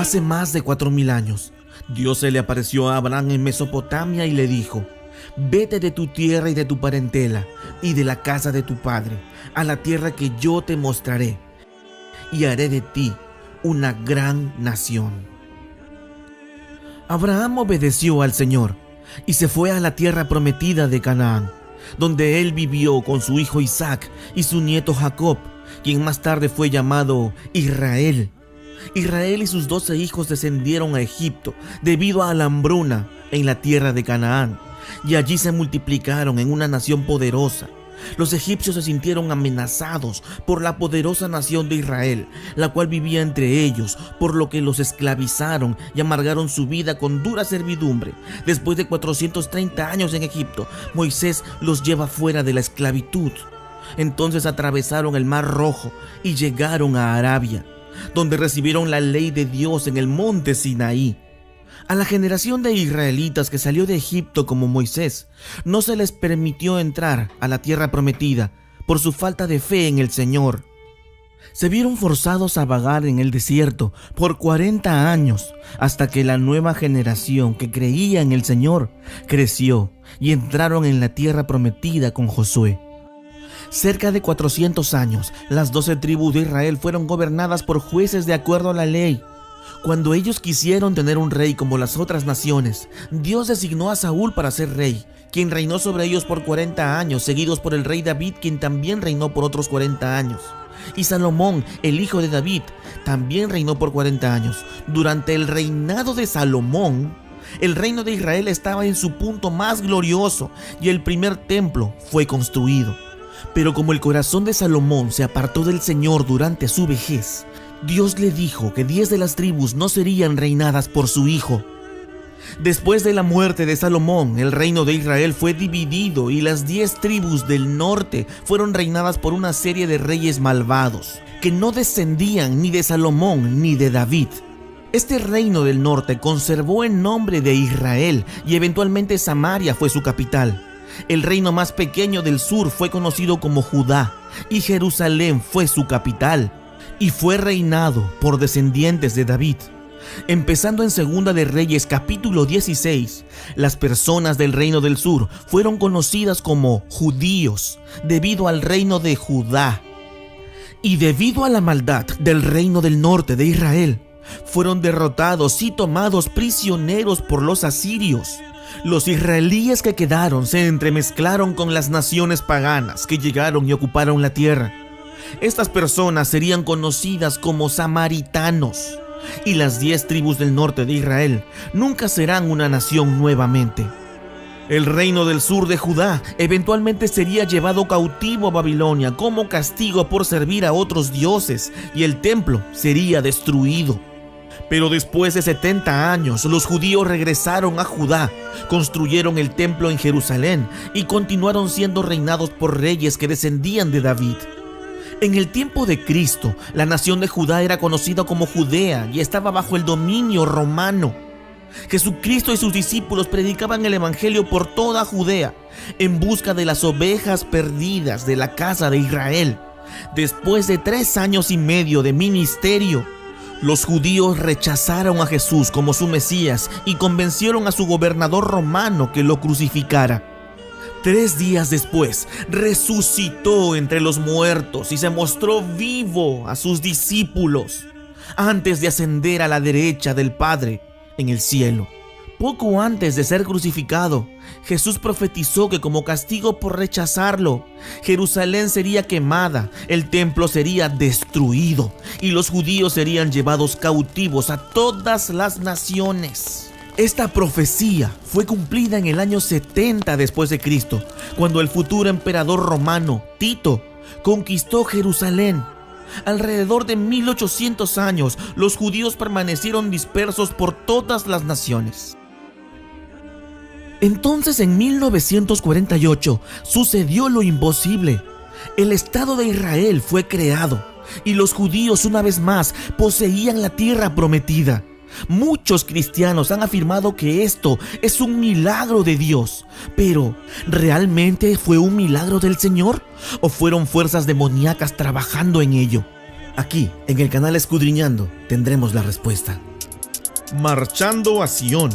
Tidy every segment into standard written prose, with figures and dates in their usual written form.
Hace más de 4000 años, Dios se le apareció a Abraham en Mesopotamia y le dijo: vete de tu tierra y de tu parentela y de la casa de tu padre a la tierra que yo te mostraré, y haré de ti una gran nación. Abraham obedeció al Señor y se fue a la tierra prometida de Canaán, donde él vivió con su hijo Isaac y su nieto Jacob, quien más tarde fue llamado Israel. Israel y sus 12 hijos descendieron a Egipto debido a la hambruna en la tierra de Canaán, y allí se multiplicaron en una nación poderosa. Los egipcios se sintieron amenazados por la poderosa nación de Israel, la cual vivía entre ellos, por lo que los esclavizaron y amargaron su vida con dura servidumbre. Después de 430 años en Egipto, Moisés los lleva fuera de la esclavitud. Entonces atravesaron el Mar Rojo y llegaron a Arabia, donde recibieron la ley de Dios en el monte Sinaí. A la generación de israelitas que salió de Egipto como Moisés, no se les permitió entrar a la tierra prometida por su falta de fe en el Señor. Se vieron forzados a vagar en el desierto por 40 años, hasta que la nueva generación que creía en el Señor creció y entraron en la tierra prometida con Josué. Cerca de 400 años, las 12 tribus de Israel fueron gobernadas por jueces de acuerdo a la ley. Cuando ellos quisieron tener un rey como las otras naciones, Dios designó a Saúl para ser rey, quien reinó sobre ellos por 40 años, seguidos por el rey David, quien también reinó por otros 40 años. Y Salomón, el hijo de David, también reinó por 40 años. Durante el reinado de Salomón, el reino de Israel estaba en su punto más glorioso y el primer templo fue construido. Pero como el corazón de Salomón se apartó del Señor durante su vejez, Dios le dijo que 10 de las tribus no serían reinadas por su hijo. Después de la muerte de Salomón, el reino de Israel fue dividido y las 10 tribus del norte fueron reinadas por una serie de reyes malvados, que no descendían ni de Salomón ni de David. Este reino del norte conservó el nombre de Israel y eventualmente Samaria fue su capital. El reino más pequeño del sur fue conocido como Judá y Jerusalén fue su capital, y fue reinado por descendientes de David. Empezando en Segunda de Reyes capítulo 16, las personas del reino del sur fueron conocidas como judíos debido al reino de Judá. Y debido a la maldad del reino del norte de Israel, fueron derrotados y tomados prisioneros por los asirios. Los israelíes que quedaron se entremezclaron con las naciones paganas que llegaron y ocuparon la tierra. Estas personas serían conocidas como samaritanos, y las 10 tribus del norte de Israel nunca serán una nación nuevamente. El reino del sur de Judá eventualmente sería llevado cautivo a Babilonia como castigo por servir a otros dioses, y el templo sería destruido. Pero después de 70 años, los judíos regresaron a Judá, construyeron el templo en Jerusalén y continuaron siendo reinados por reyes que descendían de David. En el tiempo de Cristo, la nación de Judá era conocida como Judea y estaba bajo el dominio romano. Jesucristo y sus discípulos predicaban el evangelio por toda Judea en busca de las ovejas perdidas de la casa de Israel. Después de 3 años y medio de ministerio, los judíos rechazaron a Jesús como su Mesías y convencieron a su gobernador romano que lo crucificara. 3 días después, resucitó entre los muertos y se mostró vivo a sus discípulos antes de ascender a la derecha del Padre en el cielo. Poco antes de ser crucificado, Jesús profetizó que como castigo por rechazarlo, Jerusalén sería quemada, el templo sería destruido y los judíos serían llevados cautivos a todas las naciones. Esta profecía fue cumplida en el año 70 después de Cristo, cuando el futuro emperador romano, Tito, conquistó Jerusalén. Alrededor de 1800 años, los judíos permanecieron dispersos por todas las naciones. Entonces, en 1948, sucedió lo imposible. El Estado de Israel fue creado y los judíos una vez más poseían la tierra prometida. Muchos cristianos han afirmado que esto es un milagro de Dios, pero ¿realmente fue un milagro del Señor? ¿O fueron fuerzas demoníacas trabajando en ello? Aquí, en el canal Escudriñando, tendremos la respuesta. Marchando a Sion.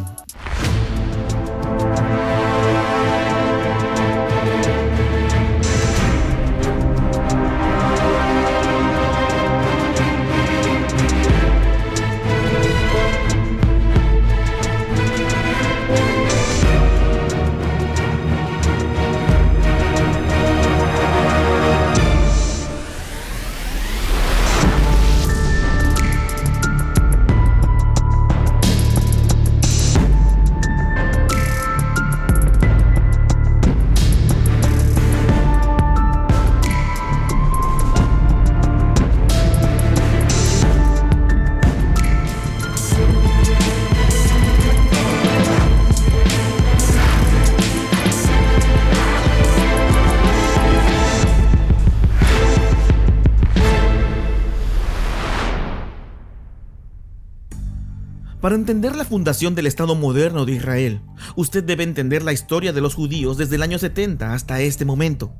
Para entender la fundación del Estado moderno de Israel, usted debe entender la historia de los judíos desde el año 70 hasta este momento.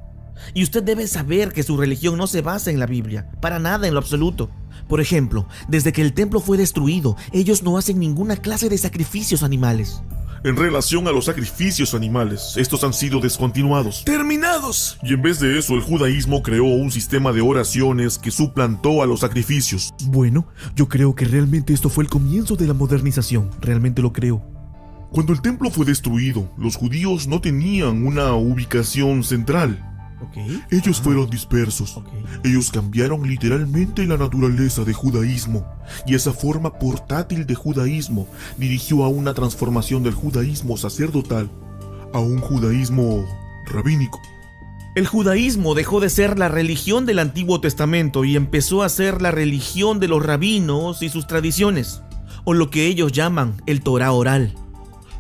Y usted debe saber que su religión no se basa en la Biblia, para nada en lo absoluto. Por ejemplo, desde que el templo fue destruido, ellos no hacen ninguna clase de sacrificios animales. En relación a los sacrificios animales, estos han sido descontinuados. ¡Terminados! Y en vez de eso, el judaísmo creó un sistema de oraciones que suplantó a los sacrificios. Bueno, yo creo que realmente esto fue el comienzo de la modernización. Realmente lo creo. Cuando el templo fue destruido, los judíos no tenían una ubicación central. Ellos fueron dispersos. Ellos cambiaron literalmente la naturaleza de judaísmo, y esa forma portátil de judaísmo dirigió a una transformación del judaísmo sacerdotal a un judaísmo rabínico. El judaísmo dejó de ser la religión del Antiguo Testamento y empezó a ser la religión de los rabinos y sus tradiciones, o lo que ellos llaman el Torá oral.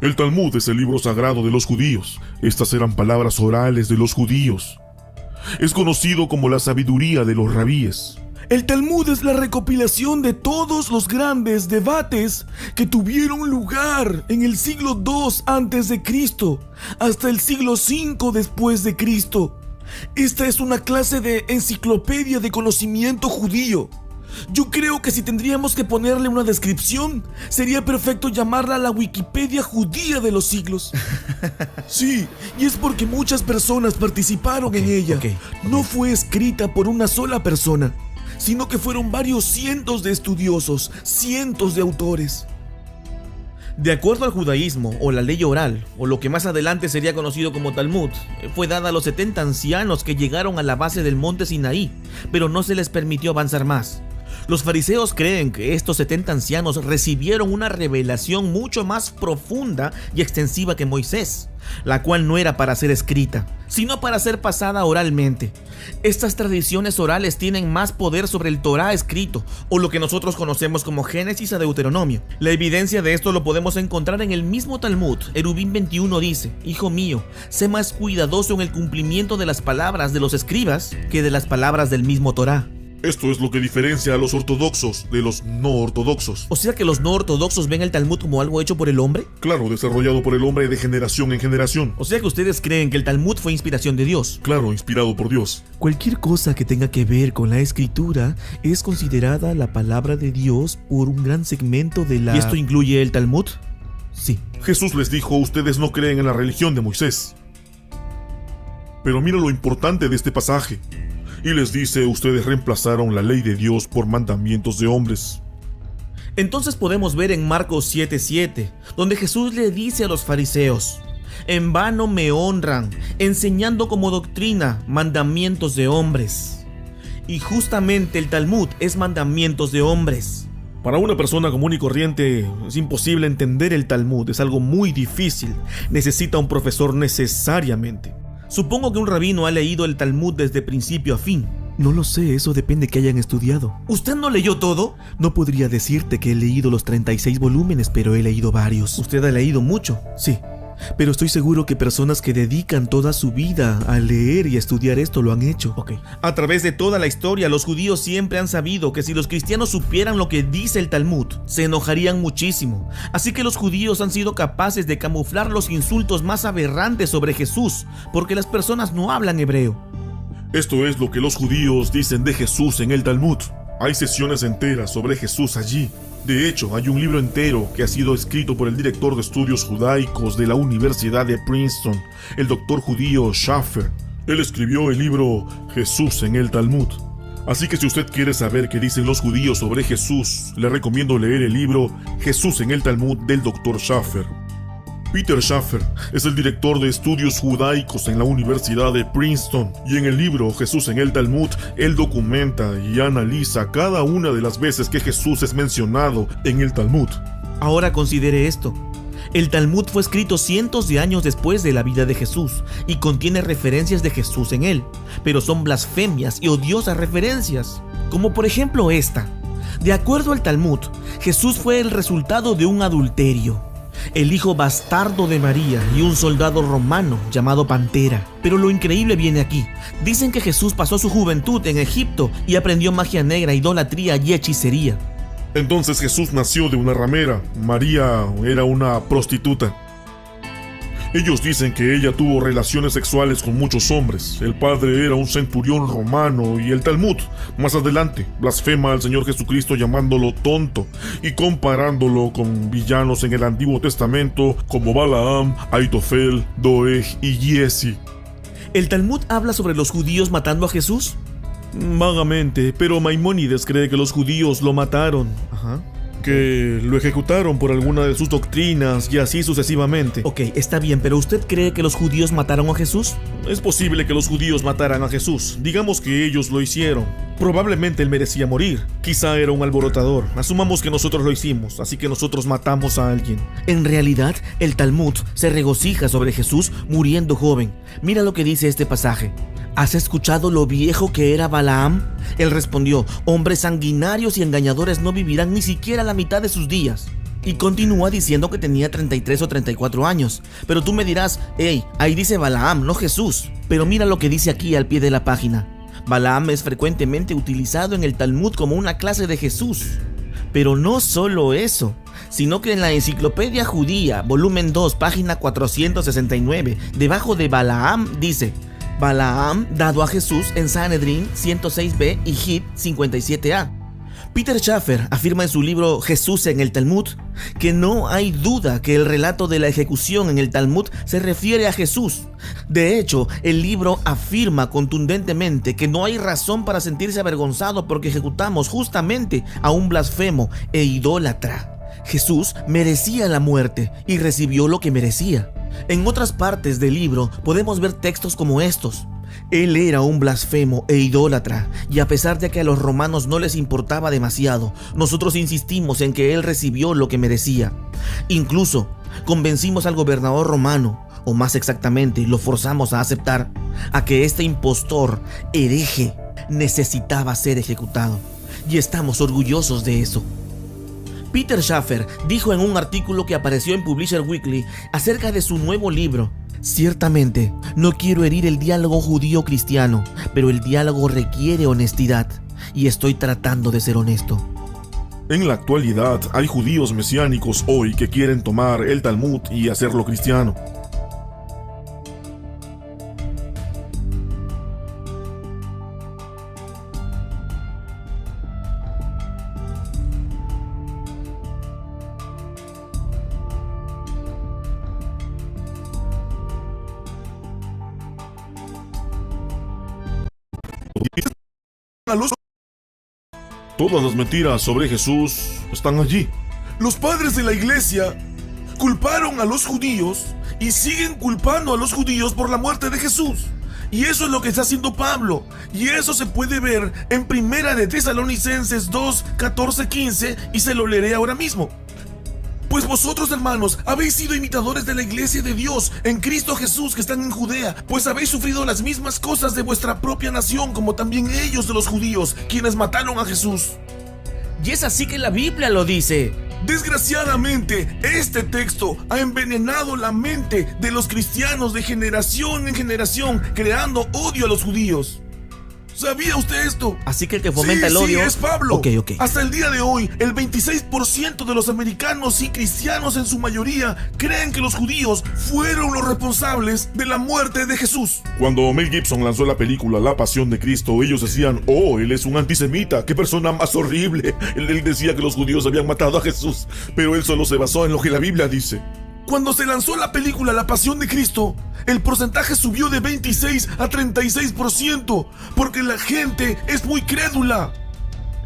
El Talmud es el libro sagrado de los judíos. Estas eran palabras orales de los judíos. Es conocido como la sabiduría de los rabíes. El Talmud es la recopilación de todos los grandes debates que tuvieron lugar en el siglo II a.C. hasta el siglo V después de Cristo. Esta es una clase de enciclopedia de conocimiento judío. Yo creo que si tendríamos que ponerle una descripción, sería perfecto llamarla la Wikipedia judía de los siglos. Sí, y es porque muchas personas participaron en ella. No fue escrita por una sola persona, sino que fueron varios cientos de estudiosos, cientos de autores. De acuerdo al judaísmo, o la ley oral, o lo que más adelante sería conocido como Talmud, fue dada a los 70 ancianos que llegaron a la base del monte Sinaí, pero no se les permitió avanzar más. Los fariseos creen que estos 70 ancianos recibieron una revelación mucho más profunda y extensiva que Moisés, la cual no era para ser escrita, sino para ser pasada oralmente. Estas tradiciones orales tienen más poder sobre el Torá escrito, o lo que nosotros conocemos como Génesis a Deuteronomio. La evidencia de esto lo podemos encontrar en el mismo Talmud. Erubín 21 dice: Hijo mío, sé más cuidadoso en el cumplimiento de las palabras de los escribas que de las palabras del mismo Torá. Esto es lo que diferencia a los ortodoxos de los no ortodoxos. O sea que los no ortodoxos ven el Talmud como algo hecho por el hombre. Claro, desarrollado por el hombre de generación en generación. O sea que ustedes creen que el Talmud fue inspiración de Dios. Claro, inspirado por Dios. Cualquier cosa que tenga que ver con la escritura es considerada la palabra de Dios por un gran segmento de la... ¿Y esto incluye el Talmud? Sí. Jesús les dijo: ustedes no creen en la religión de Moisés. Pero mira lo importante de este pasaje. Y les dice: ustedes reemplazaron la ley de Dios por mandamientos de hombres. Entonces podemos ver en Marcos 7:7, donde Jesús le dice a los fariseos: en vano me honran, enseñando como doctrina mandamientos de hombres. Y justamente el Talmud es mandamientos de hombres. Para una persona común y corriente es imposible entender el Talmud, es algo muy difícil, necesita un profesor necesariamente. Supongo que un rabino ha leído el Talmud desde principio a fin. No lo sé, eso depende que hayan estudiado. ¿Usted no leyó todo? No podría decirte que he leído los 36 volúmenes, pero he leído varios. ¿Usted ha leído mucho? Sí, pero estoy seguro que personas que dedican toda su vida a leer y a estudiar esto lo han hecho. A través de toda la historia, los judíos siempre han sabido que si los cristianos supieran lo que dice el Talmud, se enojarían muchísimo. Así que los judíos han sido capaces de camuflar los insultos más aberrantes sobre Jesús, porque las personas no hablan hebreo. Esto es lo que los judíos dicen de Jesús en el Talmud. Hay sesiones enteras sobre Jesús allí. De hecho, hay un libro entero que ha sido escrito por el director de estudios judaicos de la Universidad de Princeton, el doctor judío Schaffer. Él escribió el libro Jesús en el Talmud. Así que si usted quiere saber qué dicen los judíos sobre Jesús, le recomiendo leer el libro Jesús en el Talmud del Dr. Schaffer. Peter Schaffer es el director de estudios judaicos en la Universidad de Princeton, y en el libro Jesús en el Talmud, él documenta y analiza cada una de las veces que Jesús es mencionado en el Talmud. Ahora considere esto. El Talmud fue escrito cientos de años después de la vida de Jesús y contiene referencias de Jesús en él, pero son blasfemias y odiosas referencias, como por ejemplo esta. De acuerdo al Talmud, Jesús fue el resultado de un adulterio, el hijo bastardo de María y un soldado romano llamado Pantera. Pero lo increíble viene aquí. Dicen que Jesús pasó su juventud en Egipto y aprendió magia negra, idolatría y hechicería. Entonces Jesús nació de una ramera. María era una prostituta. Ellos dicen que ella tuvo relaciones sexuales con muchos hombres. El padre era un centurión romano y el Talmud, más adelante, blasfema al Señor Jesucristo llamándolo tonto y comparándolo con villanos en el Antiguo Testamento como Balaam, Aitofel, Doeg y Giesi. ¿El Talmud habla sobre los judíos matando a Jesús? Vagamente, pero Maimónides cree que los judíos lo mataron. Que lo ejecutaron por alguna de sus doctrinas y así sucesivamente. Ok, está bien, pero ¿usted cree que los judíos mataron a Jesús? Es posible que los judíos mataran a Jesús. Digamos que ellos lo hicieron. Probablemente él merecía morir. Quizá era un alborotador. Asumamos que nosotros lo hicimos, así que nosotros matamos a alguien. En realidad, el Talmud se regocija sobre Jesús muriendo joven. Mira lo que dice este pasaje. ¿Has escuchado lo viejo que era Balaam? Él respondió: hombres sanguinarios y engañadores no vivirán ni siquiera la mitad de sus días. Y continúa diciendo que tenía 33 o 34 años. Pero tú me dirás: hey, ahí dice Balaam, no Jesús. Pero mira lo que dice aquí al pie de la página. Balaam es frecuentemente utilizado en el Talmud como una clase de Jesús. Pero no solo eso, sino que en la Enciclopedia Judía, volumen 2, página 469, debajo de Balaam dice: Balaam dado a Jesús en Sanedrín 106b y Hit 57a. Peter Schaffer afirma en su libro Jesús en el Talmud que no hay duda que el relato de la ejecución en el Talmud se refiere a Jesús. De hecho, el libro afirma contundentemente que no hay razón para sentirse avergonzado porque ejecutamos justamente a un blasfemo e idólatra. Jesús merecía la muerte y recibió lo que merecía. En otras partes del libro podemos ver textos como estos. Él era un blasfemo e idólatra, y a pesar de que a los romanos no les importaba demasiado, nosotros insistimos en que él recibió lo que merecía. Incluso convencimos al gobernador romano, o más exactamente, lo forzamos a aceptar, a que este impostor, hereje, necesitaba ser ejecutado. Y estamos orgullosos de eso. Peter Schaffer dijo en un artículo que apareció en Publisher Weekly acerca de su nuevo libro: ciertamente, no quiero herir el diálogo judío-cristiano, pero el diálogo requiere honestidad, y estoy tratando de ser honesto. En la actualidad, hay judíos mesiánicos hoy que quieren tomar el Talmud y hacerlo cristiano. Todas las mentiras sobre Jesús están allí. Los padres de la iglesia culparon a los judíos y siguen culpando a los judíos por la muerte de Jesús. Y eso es lo que está haciendo Pablo. Y eso se puede ver en Primera de Tesalonicenses 2, 14, 15, y se lo leeré ahora mismo. Pues vosotros, hermanos, habéis sido imitadores de la iglesia de Dios en Cristo Jesús que están en Judea, pues habéis sufrido las mismas cosas de vuestra propia nación, como también ellos de los judíos, quienes mataron a Jesús. Y es así que la Biblia lo dice. Desgraciadamente, este texto ha envenenado la mente de los cristianos de generación en generación, creando odio a los judíos. ¿Sabía usted esto? Así que el que fomenta el odio... Sí, es Pablo. Ok. Hasta el día de hoy, el 26% de los americanos y cristianos en su mayoría creen que los judíos fueron los responsables de la muerte de Jesús. Cuando Mel Gibson lanzó la película La Pasión de Cristo, ellos decían, oh, él es un antisemita, qué persona más horrible. Él decía que los judíos habían matado a Jesús, pero él solo se basó en lo que la Biblia dice. Cuando se lanzó la película La Pasión de Cristo, el porcentaje subió de 26 a 36%, porque la gente es muy crédula.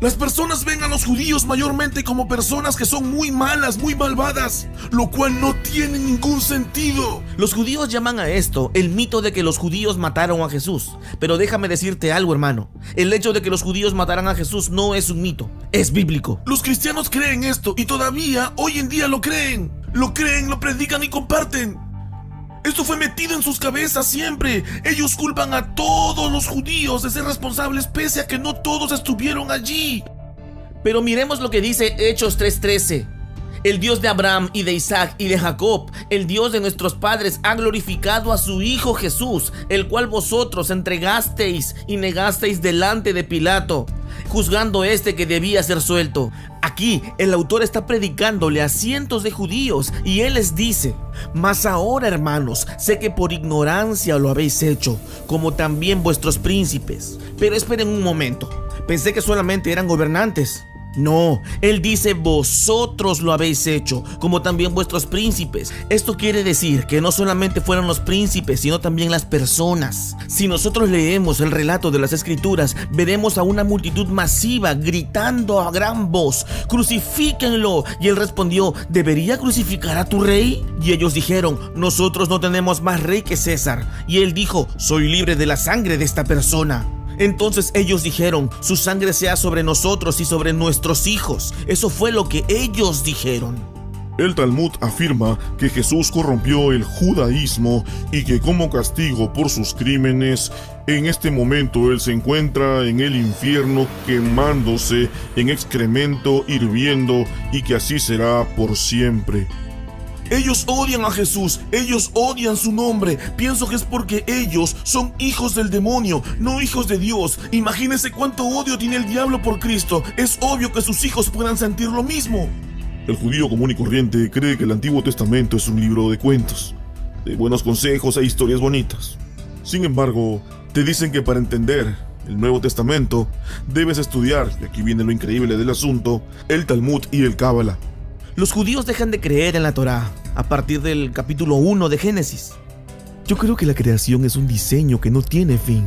Las personas ven a los judíos mayormente como personas que son muy malas, muy malvadas, lo cual no tiene ningún sentido. Los judíos llaman a esto el mito de que los judíos mataron a Jesús. Pero déjame decirte algo, hermano. El hecho de que los judíos mataran a Jesús no es un mito, es bíblico. Los cristianos creen esto y todavía hoy en día lo creen. Lo creen, lo predican y comparten. Esto fue metido en sus cabezas siempre. Ellos culpan a todos los judíos de ser responsables pese a que no todos estuvieron allí. Pero miremos lo que dice Hechos 3:13. El Dios de Abraham y de Isaac y de Jacob, el Dios de nuestros padres, ha glorificado a su Hijo Jesús, el cual vosotros entregasteis y negasteis delante de Pilato, juzgando que debía ser suelto. Aquí el autor está predicándole a cientos de judíos y él les dice: mas ahora, hermanos, sé que por ignorancia lo habéis hecho, como también vuestros príncipes. Pero esperen un momento, pensé que solamente eran gobernantes. No, él dice vosotros lo habéis hecho, como también vuestros príncipes. Esto quiere decir que no solamente fueron los príncipes, sino también las personas. Si nosotros leemos el relato de las escrituras, veremos a una multitud masiva gritando a gran voz: crucifíquenlo. Y él respondió: ¿debería crucificar a tu rey? Y ellos dijeron: nosotros no tenemos más rey que César. Y él dijo: soy libre de la sangre de esta persona. Entonces ellos dijeron: su sangre sea sobre nosotros y sobre nuestros hijos. Eso fue lo que ellos dijeron. El Talmud afirma que Jesús corrompió el judaísmo y que como castigo por sus crímenes, en este momento él se encuentra en el infierno quemándose en excremento hirviendo, y que así será por siempre. Ellos odian a Jesús, ellos odian su nombre. Pienso que es porque ellos son hijos del demonio, no hijos de Dios. Imagínense cuánto odio tiene el diablo por Cristo. Es obvio que sus hijos puedan sentir lo mismo. El judío común y corriente cree que el Antiguo Testamento es un libro de cuentos, de buenos consejos e historias bonitas. Sin embargo, te dicen que para entender el Nuevo Testamento debes estudiar, y aquí viene lo increíble del asunto, el Talmud y el Cábala. Los judíos dejan de creer en la Torá a partir del capítulo 1 de Génesis. Yo creo que la creación es un diseño que no tiene fin.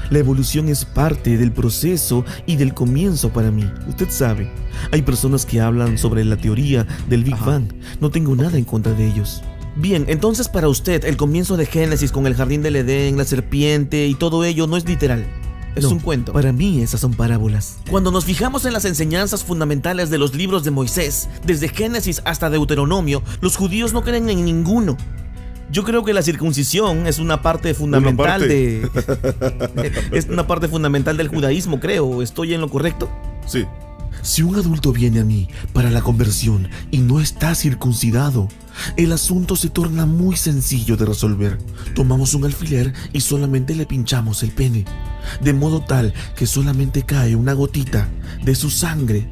La evolución es parte del proceso y del comienzo para mí. Usted sabe, hay personas que hablan sobre la teoría del Big Bang. No tengo nada en contra de ellos. Bien, entonces para usted el comienzo de Génesis con el jardín del Edén, la serpiente y todo ello no es literal. Es un cuento. Para mí esas son parábolas. Cuando nos fijamos en las enseñanzas fundamentales de los libros de Moisés, desde Génesis hasta Deuteronomio, los judíos no creen en ninguno. Yo creo que la circuncisión es una parte fundamental es una parte fundamental del judaísmo, creo. ¿Estoy en lo correcto? Sí. Si un adulto viene a mí para la conversión y no está circuncidado, el asunto se torna muy sencillo de resolver. Tomamos un alfiler y solamente le pinchamos el pene, de modo tal que solamente cae una gotita de su sangre,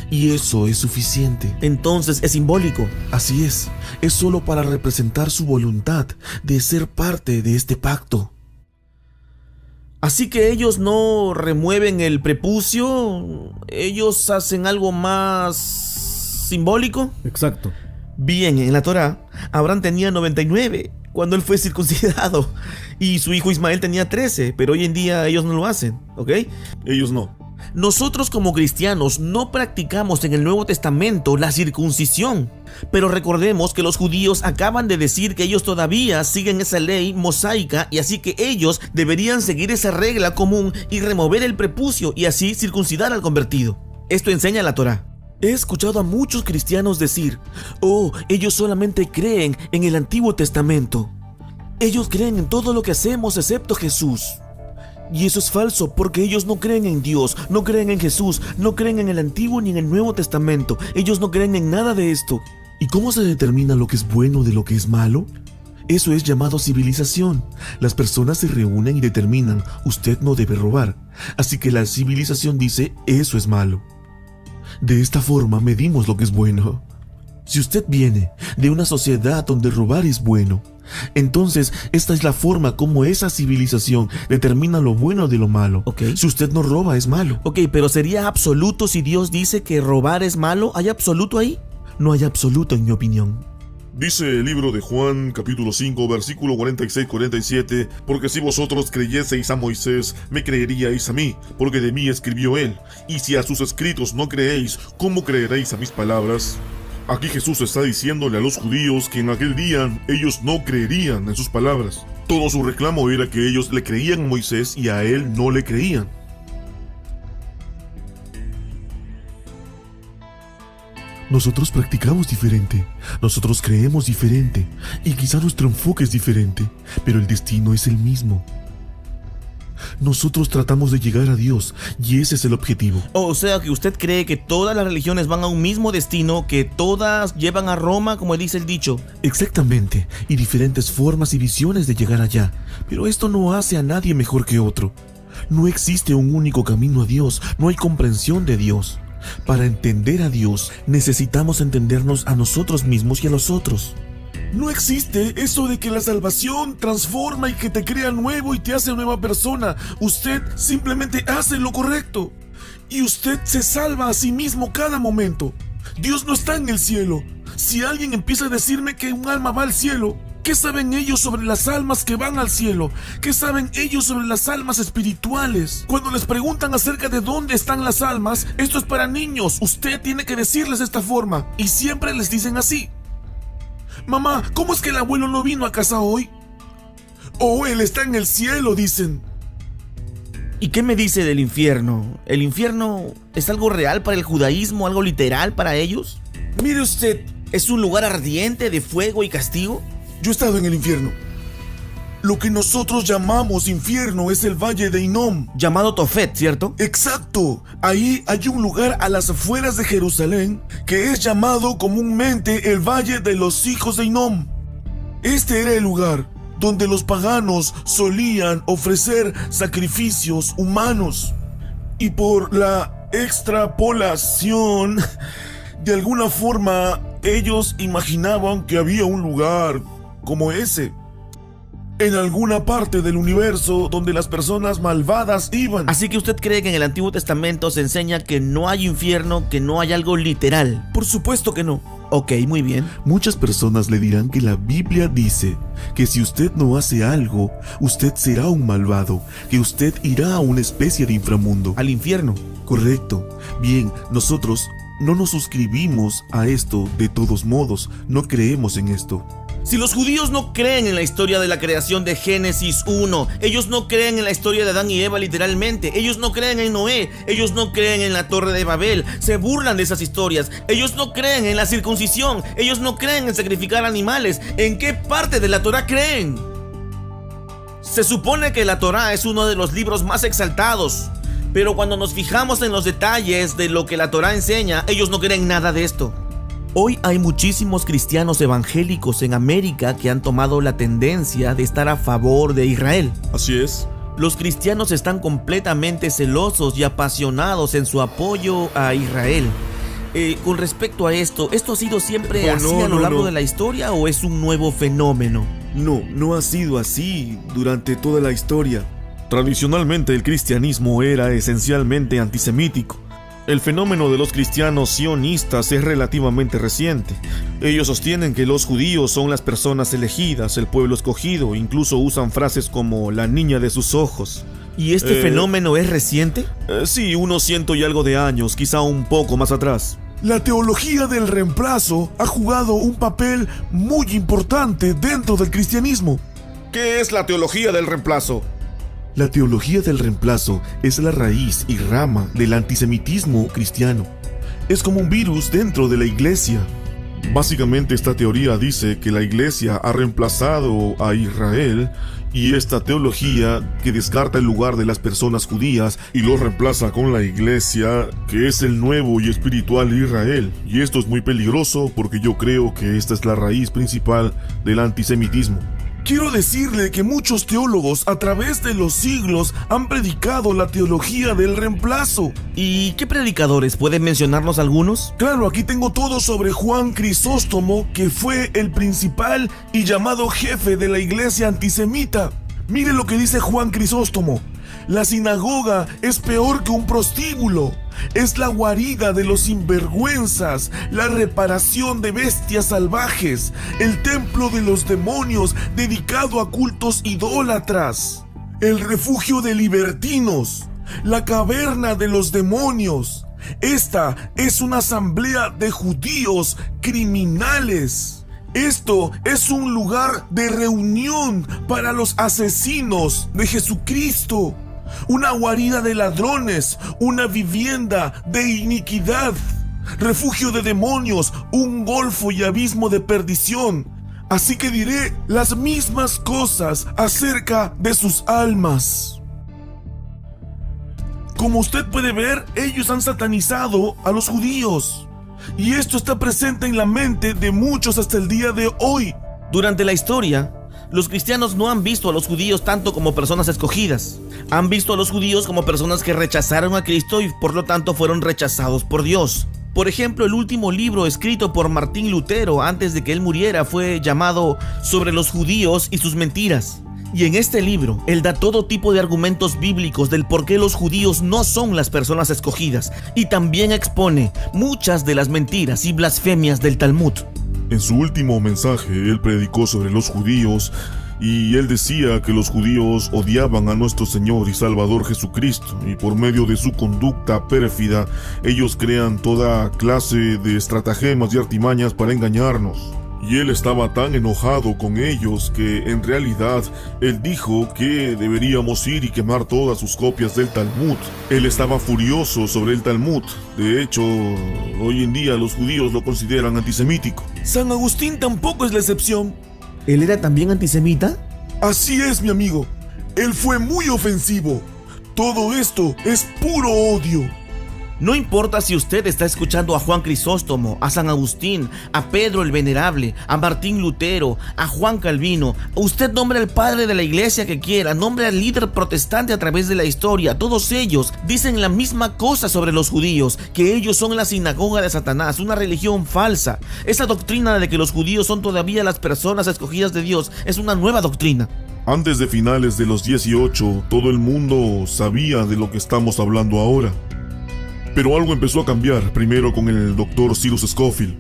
y eso es suficiente. Entonces es simbólico. Así es solo para representar su voluntad de ser parte de este pacto. Así que ellos no remueven el prepucio, ellos hacen algo más simbólico. Exacto. Bien, en la Torá, Abraham tenía 99 cuando él fue circuncidado y su hijo Ismael tenía 13, pero hoy en día ellos no lo hacen, ¿ok? Ellos no. Nosotros como cristianos no practicamos en el Nuevo Testamento la circuncisión, pero recordemos que los judíos acaban de decir que ellos todavía siguen esa ley mosaica, y así que ellos deberían seguir esa regla común y remover el prepucio y así circuncidar al convertido. Esto enseña la Torá. He escuchado a muchos cristianos decir: oh, ellos solamente creen en el Antiguo Testamento. Ellos creen en todo lo que hacemos excepto Jesús. Y eso es falso, porque ellos no creen en Dios, no creen en Jesús, no creen en el Antiguo ni en el Nuevo Testamento. Ellos no creen en nada de esto. ¿Y cómo se determina lo que es bueno de lo que es malo? Eso es llamado civilización. Las personas se reúnen y determinan, usted no debe robar. Así que la civilización dice, eso es malo. De esta forma medimos lo que es bueno. Si usted viene de una sociedad donde robar es bueno, entonces esta es la forma como esa civilización determina lo bueno de lo malo. Si usted no roba, es malo. Pero ¿sería absoluto si Dios dice que robar es malo? ¿Hay absoluto ahí? No hay absoluto en mi opinión. Dice el libro de Juan, capítulo 5, versículo 46-47, porque si vosotros creyeseis a Moisés, me creeríais a mí, porque de mí escribió él. Y si a sus escritos no creéis, ¿cómo creeréis a mis palabras? Aquí Jesús está diciéndole a los judíos que en aquel día ellos no creerían en sus palabras. Todo su reclamo era que ellos le creían a Moisés y a él no le creían. Nosotros practicamos diferente, nosotros creemos diferente, y quizá nuestro enfoque es diferente, pero el destino es el mismo. Nosotros tratamos de llegar a Dios, y ese es el objetivo. O sea que usted cree que todas las religiones van a un mismo destino, que todas llevan a Roma, como dice el dicho. Exactamente, y diferentes formas y visiones de llegar allá, pero esto no hace a nadie mejor que otro. No existe un único camino a Dios, no hay comprensión de Dios. Para entender a Dios, necesitamos entendernos a nosotros mismos y a los otros. No existe eso de que la salvación transforma y que te crea nuevo y te hace nueva persona. Usted simplemente hace lo correcto. Y usted se salva a sí mismo cada momento. Dios no está en el cielo. Si alguien empieza a decirme que un alma va al cielo, ¿qué saben ellos sobre las almas que van al cielo? ¿Qué saben ellos sobre las almas espirituales? Cuando les preguntan acerca de dónde están las almas, esto es para niños. Usted tiene que decirles de esta forma. Y siempre les dicen así. Mamá, ¿cómo es que el abuelo no vino a casa hoy? Oh, él está en el cielo, dicen. ¿Y qué me dice del infierno? ¿El infierno es algo real para el judaísmo, algo literal para ellos? Mire usted, ¿es un lugar ardiente de fuego y castigo? Yo he estado en el infierno. Lo que nosotros llamamos infierno es el valle de Hinnom. Llamado Tofet, ¿cierto? Exacto. Ahí hay un lugar a las afueras de Jerusalén que es llamado comúnmente el valle de los hijos de Hinnom. Este era el lugar donde los paganos solían ofrecer sacrificios humanos. Y por la extrapolación, de alguna forma, ellos imaginaban que había un lugar como ese en alguna parte del universo donde las personas malvadas iban. Así que usted cree que en el Antiguo Testamento se enseña que no hay infierno, que no hay algo literal. Por supuesto que no. Ok, muy bien. Muchas personas le dirán que la Biblia dice que si usted no hace algo, usted será un malvado, que usted irá a una especie de inframundo. Al infierno. Correcto. Bien, nosotros no nos suscribimos a esto de todos modos, no creemos en esto. Si los judíos no creen en la historia de la creación de Génesis 1, ellos no creen en la historia de Adán y Eva literalmente, ellos no creen en Noé, ellos no creen en la Torre de Babel, se burlan de esas historias, ellos no creen en la circuncisión, ellos no creen en sacrificar animales, ¿en qué parte de la Torá creen? Se supone que la Torá es uno de los libros más exaltados, pero cuando nos fijamos en los detalles de lo que la Torá enseña, ellos no creen nada de esto. Hoy hay muchísimos cristianos evangélicos en América que han tomado la tendencia de estar a favor de Israel. Así es. Los cristianos están completamente celosos y apasionados en su apoyo a Israel. Con respecto a ¿esto ha sido siempre así a lo largo de la historia o es un nuevo fenómeno? No ha sido así durante toda la historia. Tradicionalmente el cristianismo era esencialmente antisemítico. El fenómeno de los cristianos sionistas es relativamente reciente. Ellos sostienen que los judíos son las personas elegidas, el pueblo escogido, incluso usan frases como la niña de sus ojos. ¿Y este fenómeno es reciente? Sí, unos 100 y algo de años, quizá un poco más atrás. La teología del reemplazo ha jugado un papel muy importante dentro del cristianismo. ¿Qué es la teología del reemplazo? La teología del reemplazo es la raíz y rama del antisemitismo cristiano. Es como un virus dentro de la iglesia. Básicamente esta teoría dice que la iglesia ha reemplazado a Israel, y esta teología que descarta el lugar de las personas judías y lo reemplaza con la iglesia, que es el nuevo y espiritual Israel. Y esto es muy peligroso porque yo creo que esta es la raíz principal del antisemitismo. Quiero decirle que muchos teólogos a través de los siglos han predicado la teología del reemplazo. ¿Y qué predicadores? ¿Pueden mencionarnos algunos? Claro, aquí tengo todo sobre Juan Crisóstomo, que fue el principal y llamado jefe de la iglesia antisemita. Mire lo que dice Juan Crisóstomo. La sinagoga es peor que un prostíbulo. Es la guarida de los sinvergüenzas, la reparación de bestias salvajes, el templo de los demonios dedicado a cultos idólatras, el refugio de libertinos, la caverna de los demonios. Esta es una asamblea de judíos criminales. Esto es un lugar de reunión para los asesinos de Jesucristo. Una guarida de ladrones, una vivienda de iniquidad, refugio de demonios, un golfo y abismo de perdición. Así que diré las mismas cosas acerca de sus almas. Como usted puede ver, ellos han satanizado a los judíos. Y esto está presente en la mente de muchos hasta el día de hoy. Durante la historia, los cristianos no han visto a los judíos tanto como personas escogidas. Han visto a los judíos como personas que rechazaron a Cristo y por lo tanto fueron rechazados por Dios. Por ejemplo, el último libro escrito por Martín Lutero antes de que él muriera fue llamado Sobre los judíos y sus mentiras. Y en este libro, él da todo tipo de argumentos bíblicos del por qué los judíos no son las personas escogidas, y también expone muchas de las mentiras y blasfemias del Talmud. En su último mensaje, él predicó sobre los judíos, y él decía que los judíos odiaban a nuestro Señor y Salvador Jesucristo, y por medio de su conducta pérfida, ellos crean toda clase de estratagemas y artimañas para engañarnos. Y él estaba tan enojado con ellos que en realidad él dijo que deberíamos ir y quemar todas sus copias del Talmud. Él estaba furioso sobre el Talmud. De hecho, hoy en día los judíos lo consideran antisemítico. San Agustín tampoco es la excepción. ¿Él era también antisemita? Así es, mi amigo. Él fue muy ofensivo. Todo esto es puro odio. No importa si usted está escuchando a Juan Crisóstomo, a San Agustín, a Pedro el Venerable, a Martín Lutero, a Juan Calvino. Usted nombre al padre de la iglesia que quiera, nombre al líder protestante a través de la historia. Todos ellos dicen la misma cosa sobre los judíos, que ellos son la sinagoga de Satanás, una religión falsa. Esa doctrina de que los judíos son todavía las personas escogidas de Dios es una nueva doctrina. Antes de finales de los 18, todo el mundo sabía de lo que estamos hablando ahora. Pero algo empezó a cambiar, primero con el Dr. Cyrus Scofield.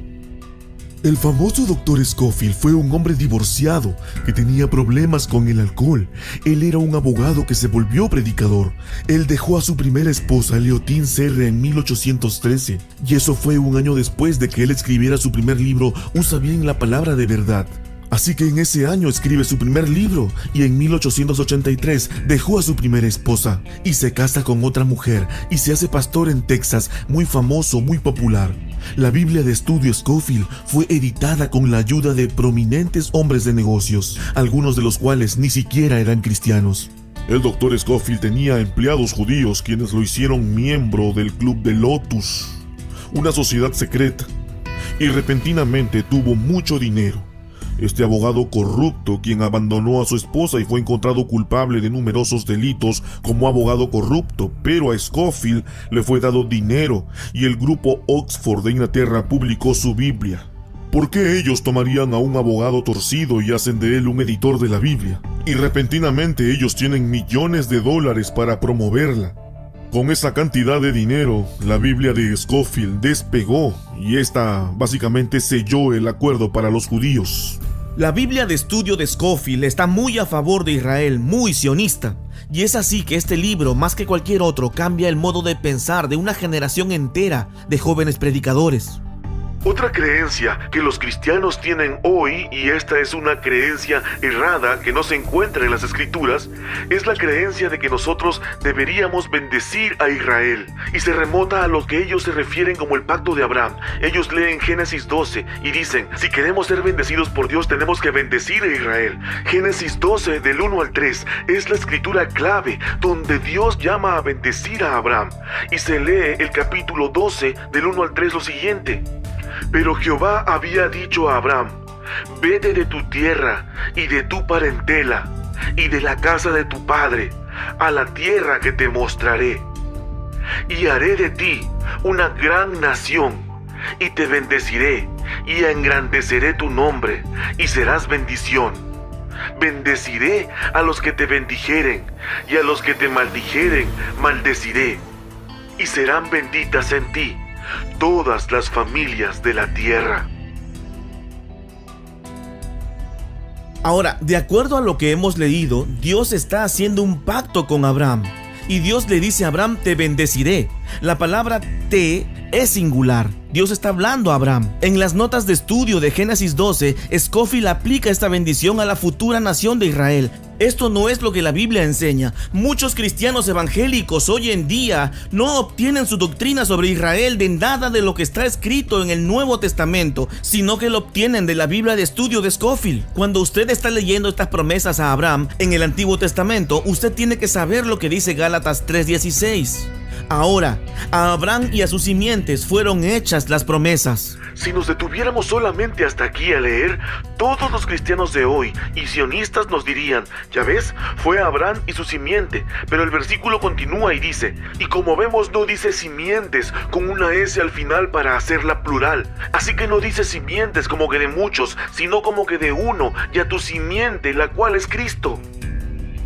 El famoso Dr. Scofield fue un hombre divorciado que tenía problemas con el alcohol. Él era un abogado que se volvió predicador. Él dejó a su primera esposa, Leontine Serre, en 1813. Y eso fue un año después de que él escribiera su primer libro, Usa bien la palabra de verdad. Así que en ese año escribe su primer libro y en 1883 dejó a su primera esposa y se casa con otra mujer y se hace pastor en Texas, muy famoso, muy popular. La Biblia de estudio Scofield fue editada con la ayuda de prominentes hombres de negocios, algunos de los cuales ni siquiera eran cristianos. El Dr. Scofield tenía empleados judíos quienes lo hicieron miembro del Club de Lotus, una sociedad secreta, y repentinamente tuvo mucho dinero. Este abogado corrupto, quien abandonó a su esposa y fue encontrado culpable de numerosos delitos como abogado corrupto, pero a Scofield le fue dado dinero y el grupo Oxford de Inglaterra publicó su Biblia. ¿Por qué ellos tomarían a un abogado torcido y hacen de él un editor de la Biblia? Y repentinamente ellos tienen millones de dólares para promoverla. Con esa cantidad de dinero, la Biblia de Scofield despegó y esta básicamente selló el acuerdo para los judíos. La Biblia de estudio de Scofield está muy a favor de Israel, muy sionista. Y es así que este libro, más que cualquier otro, cambia el modo de pensar de una generación entera de jóvenes predicadores. Otra creencia que los cristianos tienen hoy, y esta es una creencia errada que no se encuentra en las escrituras, es la creencia de que nosotros deberíamos bendecir a Israel, y se remota a lo que ellos se refieren como el pacto de Abraham. Ellos leen Génesis 12 y dicen, si queremos ser bendecidos por Dios tenemos que bendecir a Israel. Génesis 12 del 1 al 3 es la escritura clave donde Dios llama a bendecir a Abraham, y se lee el capítulo 12 del 1 al 3 lo siguiente: pero Jehová había dicho a Abraham, vete de tu tierra y de tu parentela y de la casa de tu padre a la tierra que te mostraré, y haré de ti una gran nación, y te bendeciré y engrandeceré tu nombre, y serás bendición. Bendeciré a los que te bendijeren, y a los que te maldijeren maldeciré, y serán benditas en ti todas las familias de la tierra. Ahora, de acuerdo a lo que hemos leído, Dios está haciendo un pacto con Abraham. Y Dios le dice a Abraham, te bendeciré. La palabra te es singular. Dios está hablando a Abraham. En las notas de estudio de Génesis 12, Scofield aplica esta bendición a la futura nación de Israel. Esto no es lo que la Biblia enseña. Muchos cristianos evangélicos hoy en día no obtienen su doctrina sobre Israel de nada de lo que está escrito en el Nuevo Testamento, sino que lo obtienen de la Biblia de estudio de Scofield. Cuando usted está leyendo estas promesas a Abraham en el Antiguo Testamento, usted tiene que saber lo que dice Gálatas 3:16. Ahora, a Abraham y a sus simientes fueron hechas las promesas. Si nos detuviéramos solamente hasta aquí a leer, todos los cristianos de hoy y sionistas nos dirían, ya ves, fue Abraham y su simiente, pero el versículo continúa y dice, y como vemos no dice simientes con una S al final para hacerla plural, así que no dice simientes como que de muchos, sino como que de uno, y a tu simiente, la cual es Cristo.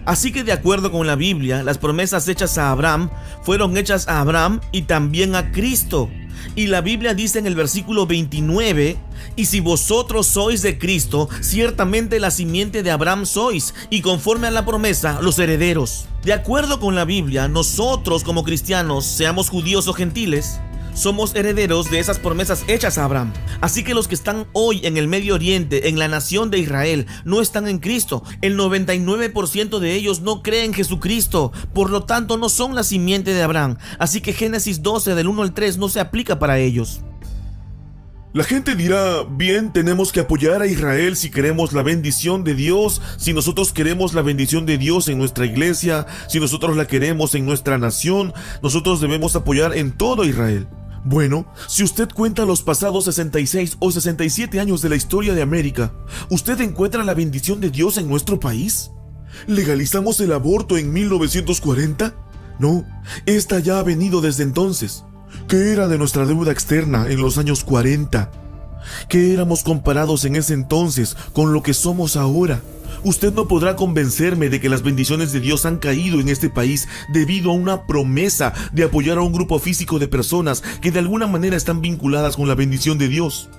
Así que de acuerdo con la Biblia, las promesas hechas a Abraham fueron hechas a Abraham y también a Cristo. Y la Biblia dice en el versículo 29, y si vosotros sois de Cristo, ciertamente la simiente de Abraham sois, y conforme a la promesa, los herederos. De acuerdo con la Biblia, nosotros como cristianos, seamos judíos o gentiles, somos herederos de esas promesas hechas a Abraham. Así que los que están hoy en el Medio Oriente, en la nación de Israel, no están en Cristo. El 99% de ellos no creen en Jesucristo. Por lo tanto, no son la simiente de Abraham. Así que Génesis 12 del 1 al 3 no se aplica para ellos. La gente dirá, bien, tenemos que apoyar a Israel si queremos la bendición de Dios, si nosotros queremos la bendición de Dios en nuestra iglesia, si nosotros la queremos en nuestra nación, nosotros debemos apoyar en todo Israel. Bueno, si usted cuenta los pasados 66 o 67 años de la historia de América, ¿usted encuentra la bendición de Dios en nuestro país? ¿Legalizamos el aborto en 1940? No, esta ya ha venido desde entonces. ¿Qué era de nuestra deuda externa en los años 40? ¿Qué éramos comparados en ese entonces con lo que somos ahora? Usted no podrá convencerme de que las bendiciones de Dios han caído en este país debido a una promesa de apoyar a un grupo físico de personas que de alguna manera están vinculadas con la bendición de Dios.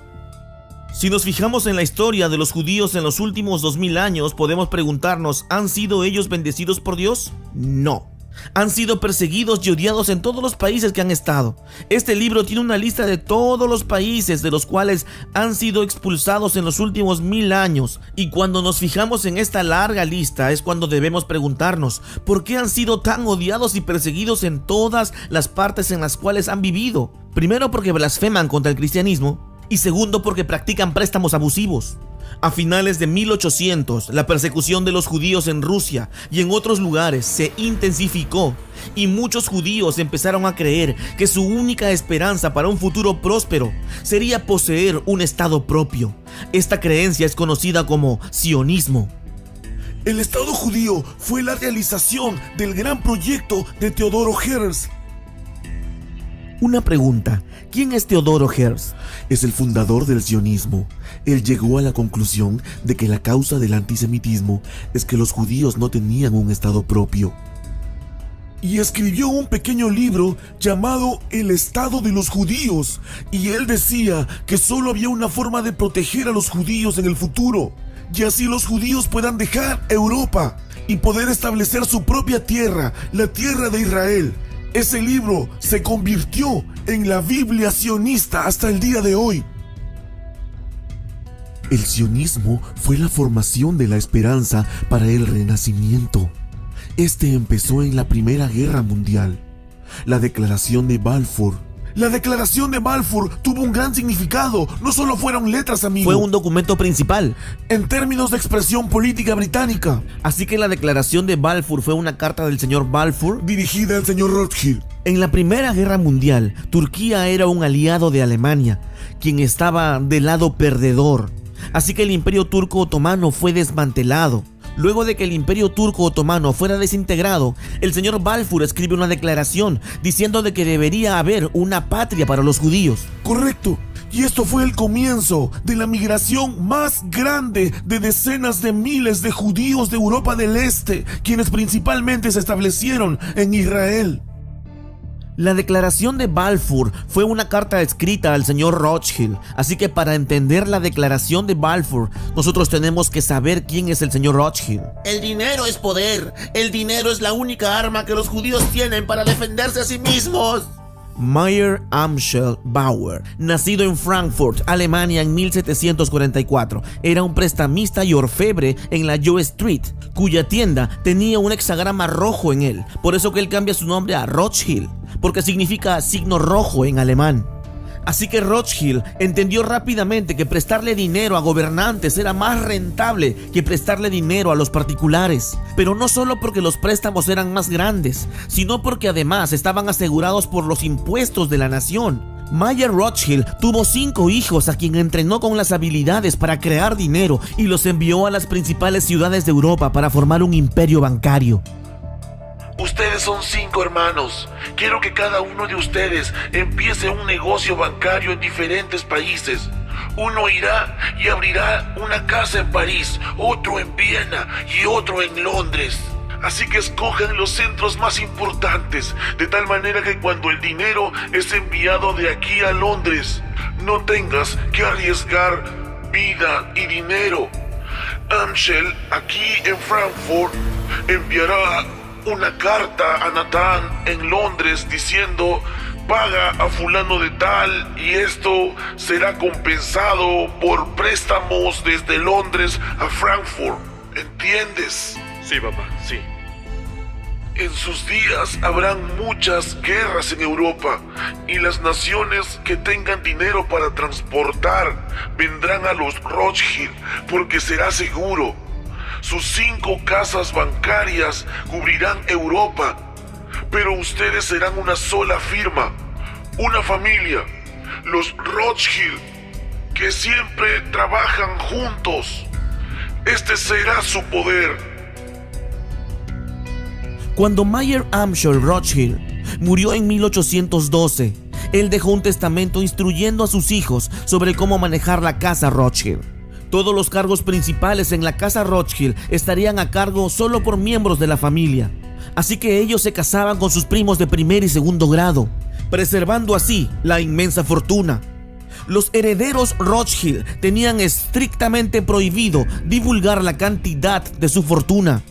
Si nos fijamos en la historia de los judíos en los últimos 2000 años, podemos preguntarnos, ¿han sido ellos bendecidos por Dios? No. Han sido perseguidos y odiados en todos los países que han estado. Este libro tiene una lista de todos los países de los cuales han sido expulsados en los últimos 1000 años. Y cuando nos fijamos en esta larga lista es cuando debemos preguntarnos, ¿por qué han sido tan odiados y perseguidos en todas las partes en las cuales han vivido? Primero, porque blasfeman contra el cristianismo, y segundo, porque practican préstamos abusivos. A finales de 1800, la persecución de los judíos en Rusia y en otros lugares se intensificó y muchos judíos empezaron a creer que su única esperanza para un futuro próspero sería poseer un estado propio. Esta creencia es conocida como sionismo. El Estado judío fue la realización del gran proyecto de Teodoro Herzl. Una pregunta, ¿quién es Teodoro Herzl? Es el fundador del sionismo. Él llegó a la conclusión de que la causa del antisemitismo es que los judíos no tenían un estado propio. Y escribió un pequeño libro llamado El Estado de los Judíos, y él decía que solo había una forma de proteger a los judíos en el futuro, y así los judíos puedan dejar Europa y poder establecer su propia tierra, la tierra de Israel. Ese libro se convirtió en la Biblia sionista hasta el día de hoy. El sionismo fue la formación de la esperanza para el renacimiento. Este empezó en la Primera Guerra Mundial. La Declaración de Balfour. La Declaración de Balfour tuvo un gran significado. No solo fueron letras, amigo. Fue un documento principal en términos de expresión política británica. Así que la Declaración de Balfour fue una carta del señor Balfour dirigida al señor Rothschild. En la Primera Guerra Mundial, Turquía era un aliado de Alemania, quien estaba del lado perdedor. Así que el Imperio Turco Otomano fue desmantelado. Luego de que el Imperio Turco Otomano fuera desintegrado, el señor Balfour escribe una declaración diciendo de que debería haber una patria para los judíos. Correcto. Y esto fue el comienzo de la migración más grande de decenas de miles de judíos de Europa del Este, quienes principalmente se establecieron en Israel. La Declaración de Balfour fue una carta escrita al señor Rothschild, así que para entender la Declaración de Balfour, nosotros tenemos que saber quién es el señor Rothschild. El dinero es poder. El dinero es la única arma que los judíos tienen para defenderse a sí mismos. Mayer Amschel Bauer, nacido en Frankfurt, Alemania en 1744, era un prestamista y orfebre en la Joe Street, cuya tienda tenía un hexagrama rojo en él. Por eso que él cambia su nombre a Rothschild, porque significa signo rojo en alemán. Así que Rothschild entendió rápidamente que prestarle dinero a gobernantes era más rentable que prestarle dinero a los particulares. Pero no solo porque los préstamos eran más grandes, sino porque además estaban asegurados por los impuestos de la nación. Mayer Rothschild tuvo 5 hijos a quien entrenó con las habilidades para crear dinero y los envió a las principales ciudades de Europa para formar un imperio bancario. Ustedes son 5 hermanos. Quiero que cada uno de ustedes empiece un negocio bancario en diferentes países. Uno irá y abrirá una casa en París, otro en Viena y otro en Londres. Así que escojan los centros más importantes, de tal manera que cuando el dinero es enviado de aquí a Londres, no tengas que arriesgar vida y dinero. Amschel, aquí en Frankfurt, enviará una carta a Nathan en Londres diciendo: paga a fulano de tal y esto será compensado por préstamos desde Londres a Frankfurt. ¿Entiendes? Sí, papá, sí. En sus días habrán muchas guerras en Europa y las naciones que tengan dinero para transportar vendrán a los Rothschild porque será seguro. Sus 5 casas bancarias cubrirán Europa, pero ustedes serán una sola firma, una familia, los Rothschild, que siempre trabajan juntos. Este será su poder. Cuando Mayer Amschel Rothschild murió en 1812, él dejó un testamento instruyendo a sus hijos sobre cómo manejar la casa Rothschild. Todos los cargos principales en la casa Rothschild estarían a cargo solo por miembros de la familia. Así que ellos se casaban con sus primos de primer y segundo grado, preservando así la inmensa fortuna. Los herederos Rothschild tenían estrictamente prohibido divulgar la cantidad de su fortuna.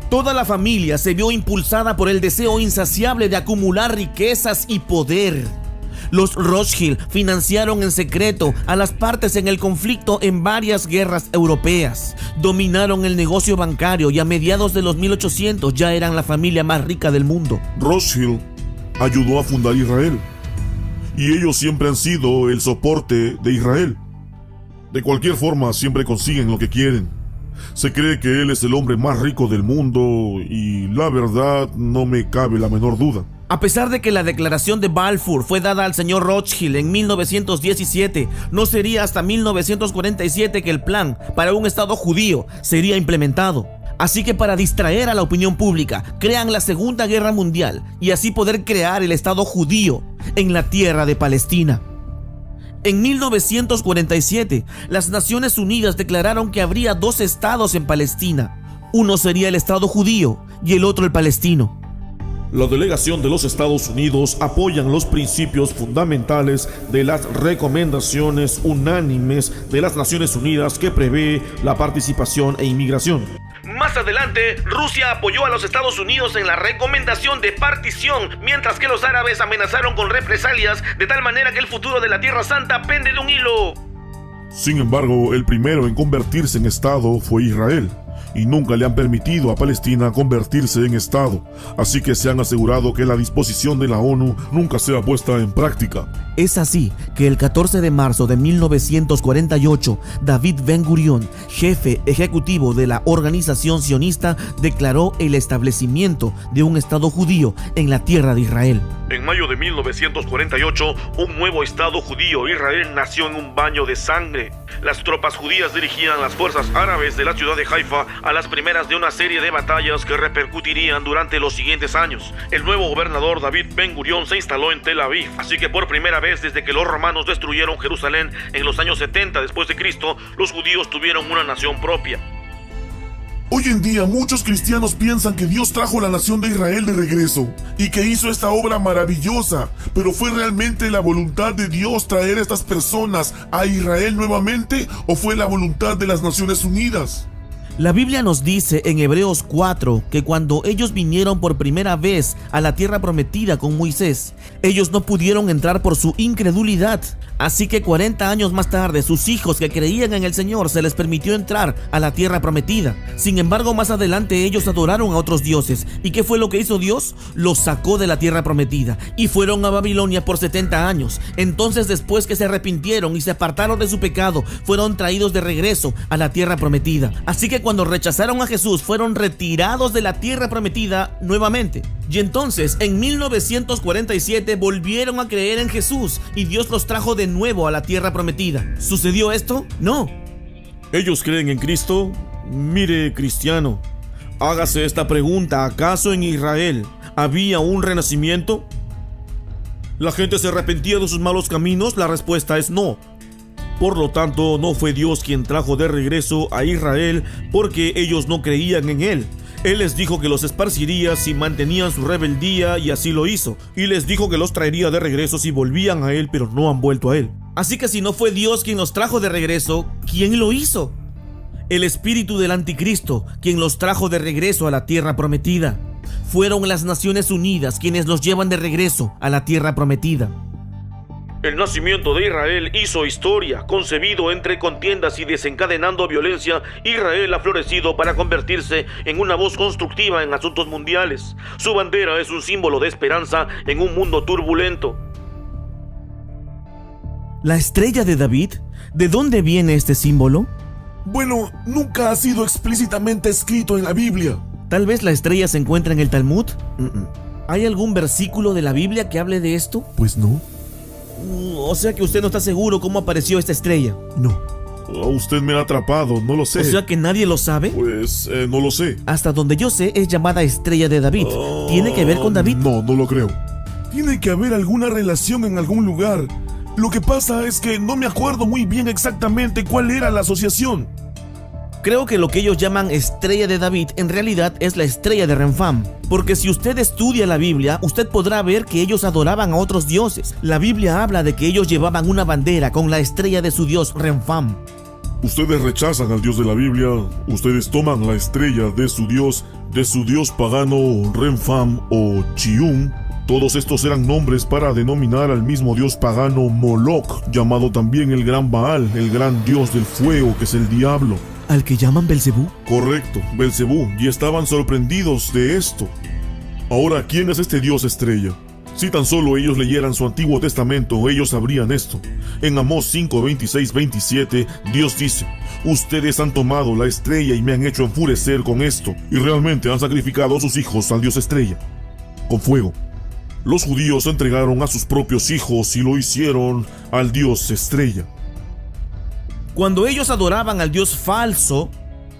Toda la familia se vio impulsada por el deseo insaciable de acumular riquezas y poder. Los Rothschild financiaron en secreto a las partes en el conflicto en varias guerras europeas. Dominaron el negocio bancario y a mediados de los 1800 ya eran la familia más rica del mundo. Rothschild ayudó a fundar Israel y ellos siempre han sido el soporte de Israel. De cualquier forma, siempre consiguen lo que quieren. Se cree que él es el hombre más rico del mundo y la verdad no me cabe la menor duda. A pesar de que la Declaración de Balfour fue dada al señor Rothschild en 1917, no sería hasta 1947 que el plan para un Estado judío sería implementado. Así que para distraer a la opinión pública, crean la Segunda Guerra Mundial y así poder crear el Estado judío en la tierra de Palestina. En 1947, las Naciones Unidas declararon que habría 2 estados en Palestina. Uno sería el Estado judío y el otro el palestino. La delegación de los Estados Unidos apoyan los principios fundamentales de las recomendaciones unánimes de las Naciones Unidas que prevé la participación e inmigración. Más adelante, Rusia apoyó a los Estados Unidos en la recomendación de partición, mientras que los árabes amenazaron con represalias, de tal manera que el futuro de la Tierra Santa pende de un hilo. Sin embargo, el primero en convertirse en Estado fue Israel, y nunca le han permitido a Palestina convertirse en Estado, así que se han asegurado que la disposición de la ONU nunca sea puesta en práctica. Es así que el 14 de marzo de 1948, David Ben-Gurión, jefe ejecutivo de la organización sionista, declaró el establecimiento de un Estado judío en la tierra de Israel. En mayo de 1948, un nuevo Estado judío, Israel, nació en un baño de sangre. Las tropas judías dirigían las fuerzas árabes de la ciudad de Haifa a las primeras de una serie de batallas que repercutirían durante los siguientes años. El nuevo gobernador David Ben-Gurión se instaló en Tel Aviv, así que por primera vez desde que los romanos destruyeron Jerusalén en los años 70 después de Cristo, los judíos tuvieron una nación propia. Hoy en día muchos cristianos piensan que Dios trajo la nación de Israel de regreso y que hizo esta obra maravillosa, pero ¿fue realmente la voluntad de Dios traer a estas personas a Israel nuevamente o fue la voluntad de las Naciones Unidas? La Biblia nos dice en Hebreos 4 que cuando ellos vinieron por primera vez a la tierra prometida con Moisés, ellos no pudieron entrar por su incredulidad. Así que 40 años más tarde, sus hijos que creían en el Señor se les permitió entrar a la tierra prometida. Sin embargo, más adelante ellos adoraron a otros dioses. ¿Y qué fue lo que hizo Dios? Los sacó de la tierra prometida y fueron a Babilonia por 70 años. Entonces, después que se arrepintieron y se apartaron de su pecado, fueron traídos de regreso a la tierra prometida. Así que cuando rechazaron a Jesús, fueron retirados de la tierra prometida nuevamente. Y entonces, en 1947, volvieron a creer en Jesús y Dios los trajo de nuevo a la tierra prometida. ¿Sucedió esto? No. ¿Ellos creen en Cristo? Mire, cristiano, hágase esta pregunta: ¿acaso en Israel había un renacimiento? ¿La gente se arrepentía de sus malos caminos? La respuesta es no. Por lo tanto, no fue Dios quien trajo de regreso a Israel porque ellos no creían en Él. Él les dijo que los esparciría si mantenían su rebeldía y así lo hizo. Y les dijo que los traería de regreso si volvían a Él, pero no han vuelto a Él. Así que si no fue Dios quien los trajo de regreso, ¿quién lo hizo? El espíritu del anticristo, quien los trajo de regreso a la tierra prometida. Fueron las Naciones Unidas quienes los llevan de regreso a la tierra prometida. El nacimiento de Israel hizo historia. Concebido entre contiendas y desencadenando violencia, Israel ha florecido para convertirse en una voz constructiva en asuntos mundiales. Su bandera es un símbolo de esperanza en un mundo turbulento. ¿La estrella de David? ¿De dónde viene este símbolo? Bueno, nunca ha sido explícitamente escrito en la Biblia. ¿Tal vez la estrella se encuentra en el Talmud? ¿Hay algún versículo de la Biblia que hable de esto? Pues no. O sea que usted no está seguro cómo apareció esta estrella. No. Usted me ha atrapado, no lo sé. O sea que nadie lo sabe. Pues no lo sé. Hasta donde yo sé es llamada estrella de David. ¿Tiene que ver con David? No, no lo creo. Tiene que haber alguna relación en algún lugar. Lo que pasa es que no me acuerdo muy bien exactamente cuál era la asociación. Creo que lo que ellos llaman estrella de David en realidad es la estrella de Renfam. Porque si usted estudia la Biblia, usted podrá ver que ellos adoraban a otros dioses. La Biblia habla de que ellos llevaban una bandera con la estrella de su dios Renfam. Ustedes rechazan al Dios de la Biblia. Ustedes toman la estrella de su dios pagano Renfam o Chium. Todos estos eran nombres para denominar al mismo dios pagano Moloch, llamado también el gran Baal, el gran dios del fuego, que es el diablo. ¿Al que llaman Belcebú? Correcto, Belcebú, y estaban sorprendidos de esto. Ahora, ¿quién es este dios estrella? Si tan solo ellos leyeran su Antiguo Testamento, ellos sabrían esto. En Amós 5, 26, 27, Dios dice: ustedes han tomado la estrella y me han hecho enfurecer con esto, y realmente han sacrificado a sus hijos al dios estrella, con fuego. Los judíos entregaron a sus propios hijos y lo hicieron al dios estrella. Cuando ellos adoraban al dios falso,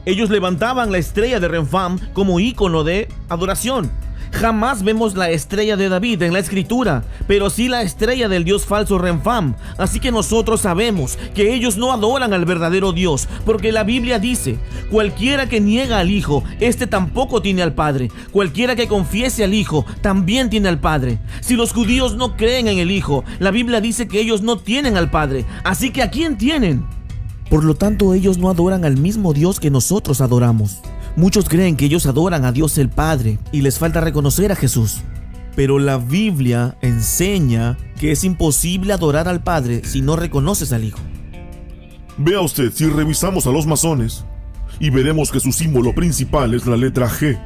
ellos levantaban la estrella de Renfam como ícono de adoración. Jamás vemos la estrella de David en la escritura, pero sí la estrella del dios falso Renfam. Así que nosotros sabemos que ellos no adoran al verdadero Dios, porque la Biblia dice: cualquiera que niega al Hijo, este tampoco tiene al Padre. Cualquiera que confiese al Hijo, también tiene al Padre. Si los judíos no creen en el Hijo, la Biblia dice que ellos no tienen al Padre. Así que ¿a quién tienen? Por lo tanto, ellos no adoran al mismo Dios que nosotros adoramos. Muchos creen que ellos adoran a Dios el Padre y les falta reconocer a Jesús. Pero la Biblia enseña que es imposible adorar al Padre si no reconoces al Hijo. Vea usted, si revisamos a los masones, y veremos que su símbolo principal es la letra G,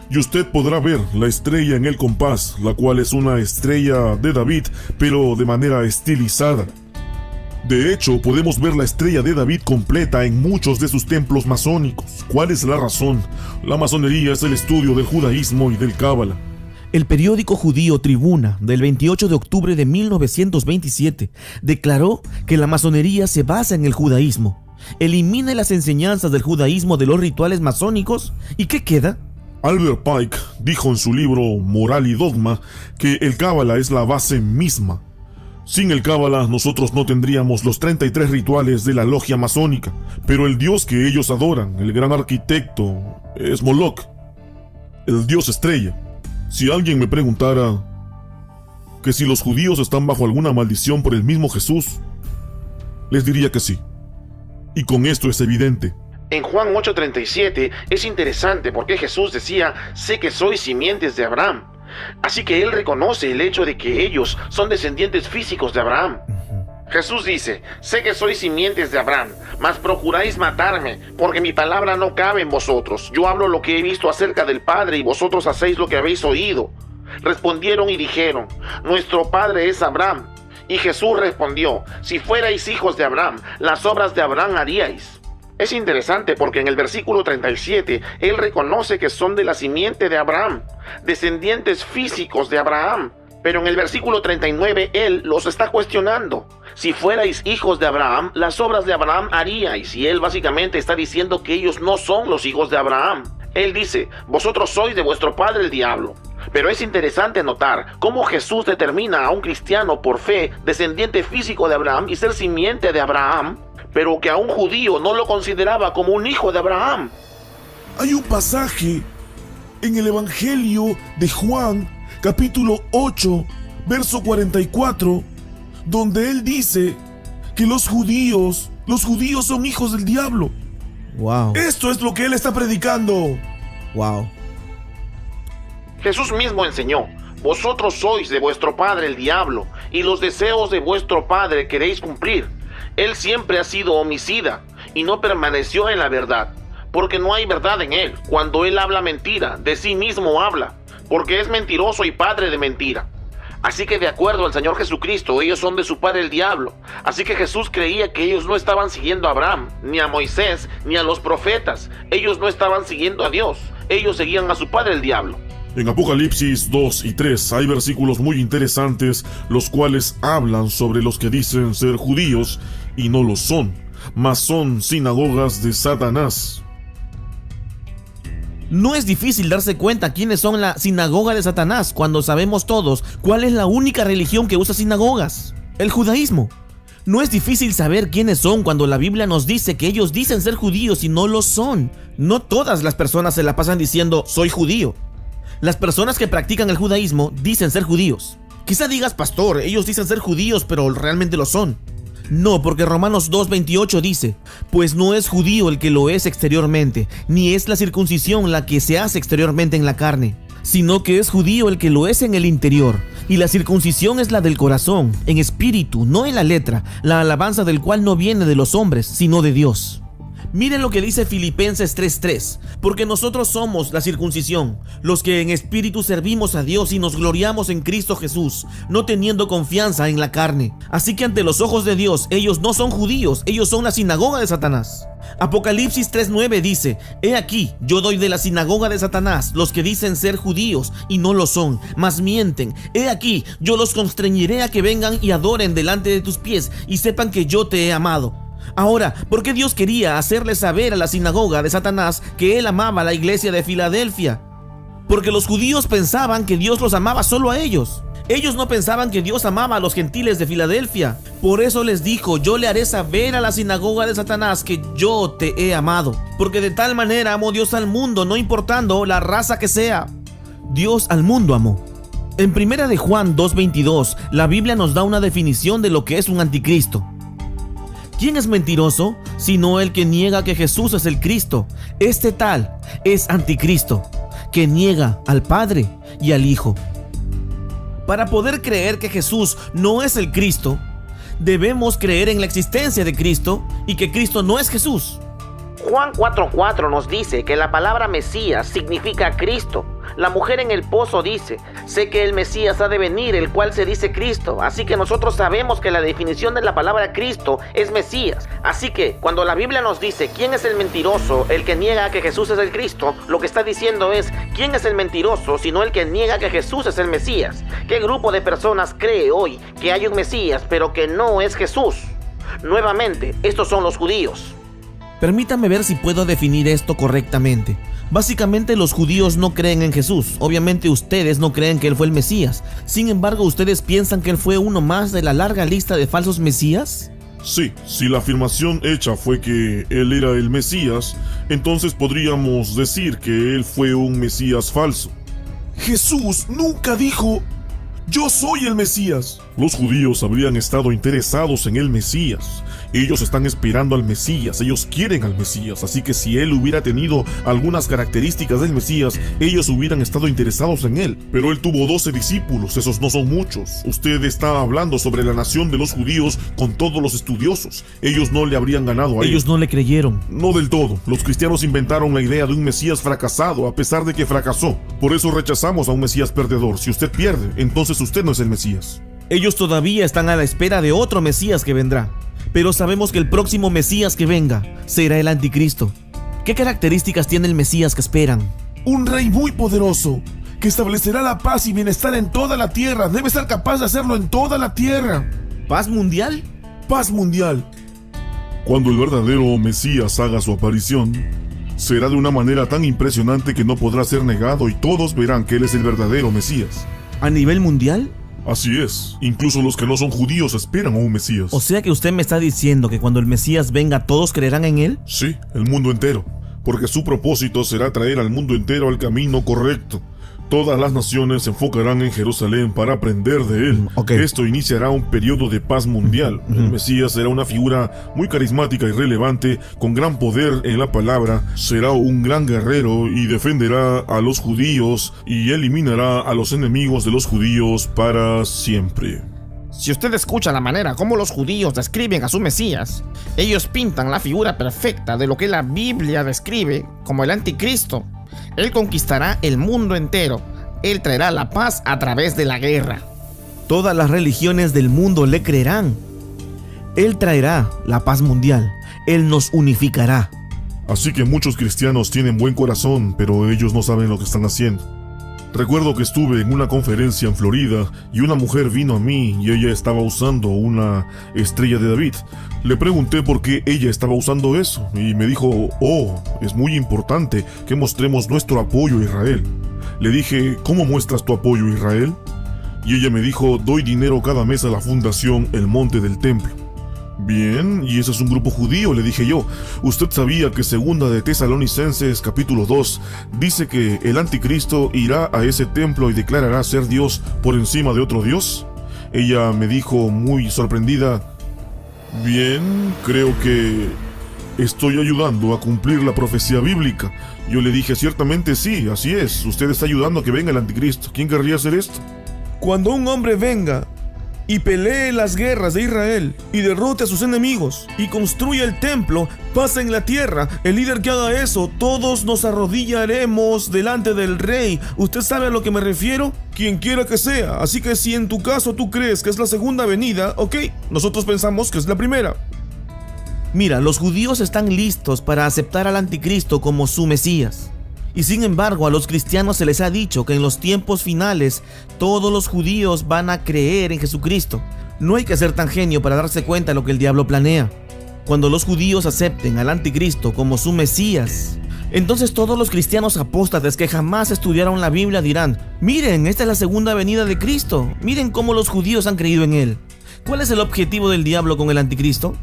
y usted podrá ver la estrella en el compás, la cual es una estrella de David, pero de manera estilizada. De hecho, podemos ver la estrella de David completa en muchos de sus templos masónicos. ¿Cuál es la razón? La masonería es el estudio del judaísmo y del cábala. El periódico judío Tribuna del 28 de octubre de 1927 declaró que la masonería se basa en el judaísmo. Elimina las enseñanzas del judaísmo de los rituales masónicos, ¿y qué queda? Albert Pike dijo en su libro Moral y Dogma que el cábala es la base misma. Sin el cábala nosotros no tendríamos los 33 rituales de la logia masónica, pero el dios que ellos adoran, el gran arquitecto, es Moloch, el dios estrella. Si alguien me preguntara que si los judíos están bajo alguna maldición por el mismo Jesús, les diría que sí. Y con esto es evidente. En Juan 8:37 es interesante porque Jesús decía, sé que sois simientes de Abraham. Así que él reconoce el hecho de que ellos son descendientes físicos de Abraham. Jesús dice, sé que sois simientes de Abraham, mas procuráis matarme, porque mi palabra no cabe en vosotros. Yo hablo lo que he visto acerca del Padre, y vosotros hacéis lo que habéis oído. Respondieron y dijeron, nuestro padre es Abraham. Y Jesús respondió, si fuerais hijos de Abraham, las obras de Abraham haríais. Es interesante porque en el versículo 37, él reconoce que son de la simiente de Abraham, descendientes físicos de Abraham. Pero en el versículo 39, él los está cuestionando. Si fuerais hijos de Abraham, las obras de Abraham haríais. Y él básicamente está diciendo que ellos no son los hijos de Abraham. Él dice, vosotros sois de vuestro padre el diablo. Pero es interesante notar cómo Jesús determina a un cristiano por fe, descendiente físico de Abraham y ser simiente de Abraham, pero que a un judío no lo consideraba como un hijo de Abraham. Hay un pasaje en el Evangelio de Juan, capítulo 8, verso 44, donde él dice que los judíos son hijos del diablo. Wow. Esto es lo que él está predicando. Wow. Jesús mismo enseñó, vosotros sois de vuestro padre el diablo, y los deseos de vuestro padre queréis cumplir. Él siempre ha sido homicida, y no permaneció en la verdad, porque no hay verdad en él. Cuando él habla mentira, de sí mismo habla, porque es mentiroso y padre de mentira. Así que de acuerdo al Señor Jesucristo, ellos son de su padre el diablo. Así que Jesús creía que ellos no estaban siguiendo a Abraham, ni a Moisés, ni a los profetas. Ellos no estaban siguiendo a Dios, ellos seguían a su padre el diablo. En Apocalipsis 2 y 3 hay versículos muy interesantes, los cuales hablan sobre los que dicen ser judíos y no lo son, mas son sinagogas de Satanás. No es difícil darse cuenta quiénes son la sinagoga de Satanás cuando sabemos todos cuál es la única religión que usa sinagogas: el judaísmo. No es difícil saber quiénes son cuando la Biblia nos dice que ellos dicen ser judíos y no lo son. No todas las personas se la pasan diciendo soy judío. Las personas que practican el judaísmo dicen ser judíos. Quizá digas, pastor, ellos dicen ser judíos pero realmente lo son. No, porque Romanos 2:28 dice, pues no es judío el que lo es exteriormente, ni es la circuncisión la que se hace exteriormente en la carne, sino que es judío el que lo es en el interior, y la circuncisión es la del corazón, en espíritu, no en la letra, la alabanza del cual no viene de los hombres, sino de Dios. Miren lo que dice Filipenses 3:3, porque nosotros somos la circuncisión, los que en espíritu servimos a Dios y nos gloriamos en Cristo Jesús, no teniendo confianza en la carne. Así que ante los ojos de Dios, ellos no son judíos, ellos son la sinagoga de Satanás. Apocalipsis 3:9 dice, he aquí, yo doy de la sinagoga de Satanás los que dicen ser judíos y no lo son, mas mienten. He aquí, yo los constreñiré a que vengan y adoren delante de tus pies y sepan que yo te he amado. Ahora, ¿por qué Dios quería hacerle saber a la sinagoga de Satanás que él amaba a la iglesia de Filadelfia? Porque los judíos pensaban que Dios los amaba solo a ellos. Ellos no pensaban que Dios amaba a los gentiles de Filadelfia. Por eso les dijo, yo le haré saber a la sinagoga de Satanás que yo te he amado. Porque de tal manera amó Dios al mundo, no importando la raza que sea. Dios al mundo amó. En 1 de Juan 2:22, la Biblia nos da una definición de lo que es un anticristo. ¿Quién es mentiroso? Sino el que niega que Jesús es el Cristo. Este tal es anticristo, que niega al Padre y al Hijo. Para poder creer que Jesús no es el Cristo, debemos creer en la existencia de Cristo y que Cristo no es Jesús. Juan 4:4 nos dice que la palabra Mesías significa Cristo. La mujer en el pozo dice: sé que el Mesías ha de venir, el cual se dice Cristo. Así que nosotros sabemos que la definición de la palabra Cristo es Mesías. Así que cuando la Biblia nos dice quién es el mentiroso, el que niega que Jesús es el Cristo, lo que está diciendo es: ¿quién es el mentiroso sino el que niega que Jesús es el Mesías? ¿Qué grupo de personas cree hoy que hay un Mesías pero que no es Jesús? Nuevamente, estos son los judíos. Permítame ver si puedo definir esto correctamente. Básicamente, los judíos no creen en Jesús. Obviamente ustedes no creen que Él fue el Mesías. Sin embargo, ¿ustedes piensan que Él fue uno más de la larga lista de falsos Mesías? Sí, si la afirmación hecha fue que Él era el Mesías, entonces podríamos decir que Él fue un Mesías falso. Jesús nunca dijo: yo soy el Mesías. Los judíos habrían estado interesados en el Mesías. Ellos están esperando al Mesías, ellos quieren al Mesías, así que si él hubiera tenido algunas características del Mesías, ellos hubieran estado interesados en él. Pero él tuvo 12 discípulos, esos no son muchos. Usted está hablando sobre la nación de los judíos con todos los estudiosos. Ellos no le habrían ganado a él. Ellos no le creyeron. No del todo. Los cristianos inventaron la idea de un Mesías fracasado, a pesar de que fracasó. Por eso rechazamos a un Mesías perdedor. Si usted pierde, entonces usted no es el Mesías. Ellos todavía están a la espera de otro Mesías que vendrá. Pero sabemos que el próximo Mesías que venga será el Anticristo. ¿Qué características tiene el Mesías que esperan? Un rey muy poderoso, que establecerá la paz y bienestar en toda la tierra. Debe ser capaz de hacerlo en toda la tierra. ¿Paz mundial? Paz mundial. Cuando el verdadero Mesías haga su aparición, será de una manera tan impresionante que no podrá ser negado y todos verán que él es el verdadero Mesías. ¿A nivel mundial? Así es, incluso los que no son judíos esperan a un Mesías. O sea que usted me está diciendo que cuando el Mesías venga todos creerán en él. Sí, el mundo entero, porque su propósito será traer al mundo entero al camino correcto. Todas las naciones se enfocarán en Jerusalén para aprender de él. Esto iniciará un periodo de paz mundial. El Mesías será una figura muy carismática y relevante, con gran poder en la palabra. Será un gran guerrero y defenderá a los judíos y eliminará a los enemigos de los judíos para siempre. Si usted escucha la manera como los judíos describen a su Mesías, ellos pintan la figura perfecta de lo que la Biblia describe como el Anticristo. Él conquistará el mundo entero. Él traerá la paz a través de la guerra. Todas las religiones del mundo le creerán. Él traerá la paz mundial. Él nos unificará. Así que muchos cristianos tienen buen corazón, pero ellos no saben lo que están haciendo. Recuerdo que estuve en una conferencia en Florida y una mujer vino a mí y ella estaba usando una estrella de David. Le pregunté por qué ella estaba usando eso y me dijo: oh, es muy importante que mostremos nuestro apoyo a Israel. Le dije: ¿cómo muestras tu apoyo a Israel? Y ella me dijo: doy dinero cada mes a la fundación El Monte del Templo. Bien, y ese es un grupo judío, le dije yo. ¿Usted sabía que segunda de Tesalonicenses capítulo 2 dice que el anticristo irá a ese templo y declarará ser Dios por encima de otro Dios? Ella me dijo muy sorprendida: bien, creo que estoy ayudando a cumplir la profecía bíblica. Yo le dije: ciertamente sí, así es, usted está ayudando a que venga el anticristo. ¿Quién querría hacer esto? Cuando un hombre venga y pelee las guerras de Israel y derrote a sus enemigos y construya el templo, pasa en la tierra, el líder que haga eso, todos nos arrodillaremos delante del rey. ¿Usted sabe a lo que me refiero? Quien quiera que sea. Así que si en tu caso tú crees que es la segunda venida, ok, nosotros pensamos que es la primera. Mira, los judíos están listos para aceptar al anticristo como su Mesías. Y sin embargo, a los cristianos se les ha dicho que en los tiempos finales todos los judíos van a creer en Jesucristo. No hay que ser tan genio para darse cuenta de lo que el diablo planea. Cuando los judíos acepten al anticristo como su Mesías, entonces todos los cristianos apóstatas que jamás estudiaron la Biblia dirán: miren, esta es la segunda venida de Cristo. Miren cómo los judíos han creído en él. ¿Cuál es el objetivo del diablo con el anticristo?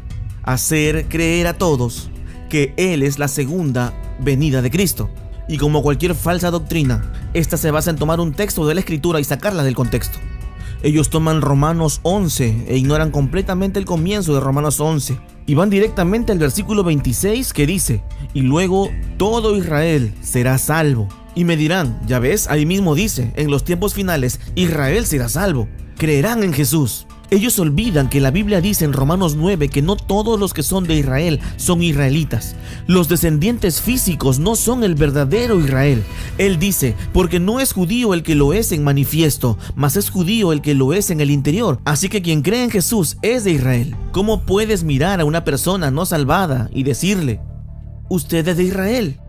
Hacer creer a todos que él es la segunda venida de Cristo. Y como cualquier falsa doctrina, esta se basa en tomar un texto de la Escritura y sacarla del contexto. Ellos toman Romanos 11 e ignoran completamente el comienzo de Romanos 11 y van directamente al versículo 26 que dice: y luego todo Israel será salvo. Y me dirán: ya ves, ahí mismo dice, en los tiempos finales Israel será salvo. Creerán en Jesús. Ellos olvidan que la Biblia dice en Romanos 9 que no todos los que son de Israel son israelitas. Los descendientes físicos no son el verdadero Israel. Él dice, porque no es judío el que lo es en manifiesto, mas es judío el que lo es en el interior. Así que quien cree en Jesús es de Israel. ¿Cómo puedes mirar a una persona no salvada y decirle, usted es de Israel?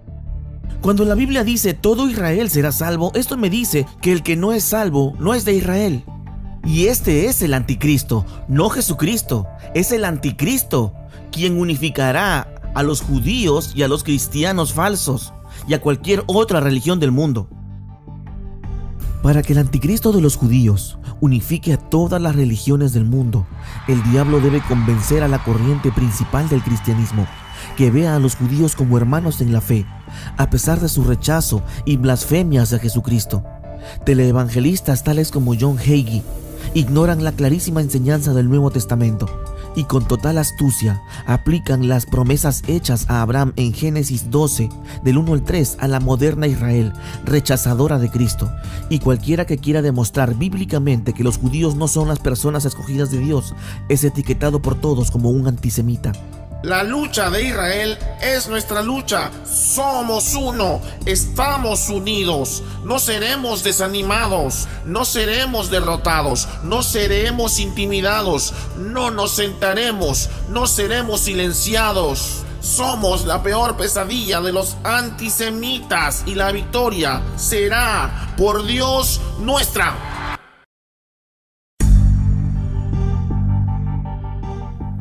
Cuando la Biblia dice todo Israel será salvo, esto me dice que el que no es salvo no es de Israel. Y este es el anticristo, no Jesucristo, es el anticristo quien unificará a los judíos y a los cristianos falsos y a cualquier otra religión del mundo. Para que el anticristo de los judíos unifique a todas las religiones del mundo, el diablo debe convencer a la corriente principal del cristianismo que vea a los judíos como hermanos en la fe, a pesar de su rechazo y blasfemias a Jesucristo. Teleevangelistas tales como John Hagee ignoran la clarísima enseñanza del Nuevo Testamento y con total astucia aplican las promesas hechas a Abraham en Génesis 12, del 1 al 3, a la moderna Israel, rechazadora de Cristo. Y cualquiera que quiera demostrar bíblicamente que los judíos no son las personas escogidas de Dios es etiquetado por todos como un antisemita. La lucha de Israel es nuestra lucha. Somos uno, estamos unidos. No seremos desanimados, no seremos derrotados, no seremos intimidados, no nos sentaremos, no seremos silenciados. Somos la peor pesadilla de los antisemitas y la victoria será, por Dios, nuestra.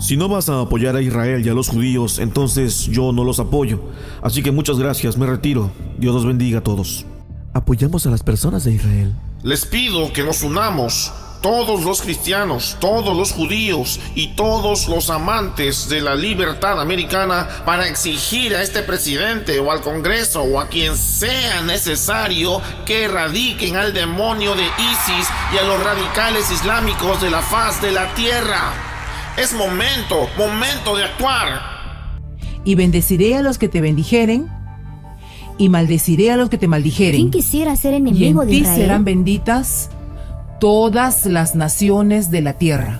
Si no vas a apoyar a Israel y a los judíos, entonces yo no los apoyo. Así que muchas gracias, me retiro. Dios los bendiga a todos. Apoyamos a las personas de Israel. Les pido que nos unamos, todos los cristianos, todos los judíos y todos los amantes de la libertad americana, para exigir a este presidente o al Congreso o a quien sea necesario que erradiquen al demonio de ISIS y a los radicales islámicos de la faz de la tierra. Es momento de actuar. Y bendeciré a los que te bendijeren, y maldeciré a los que te maldijeren. ¿Quién quisiera ser enemigo de Israel? Y en ti Israel? serán benditas todas las naciones de la tierra.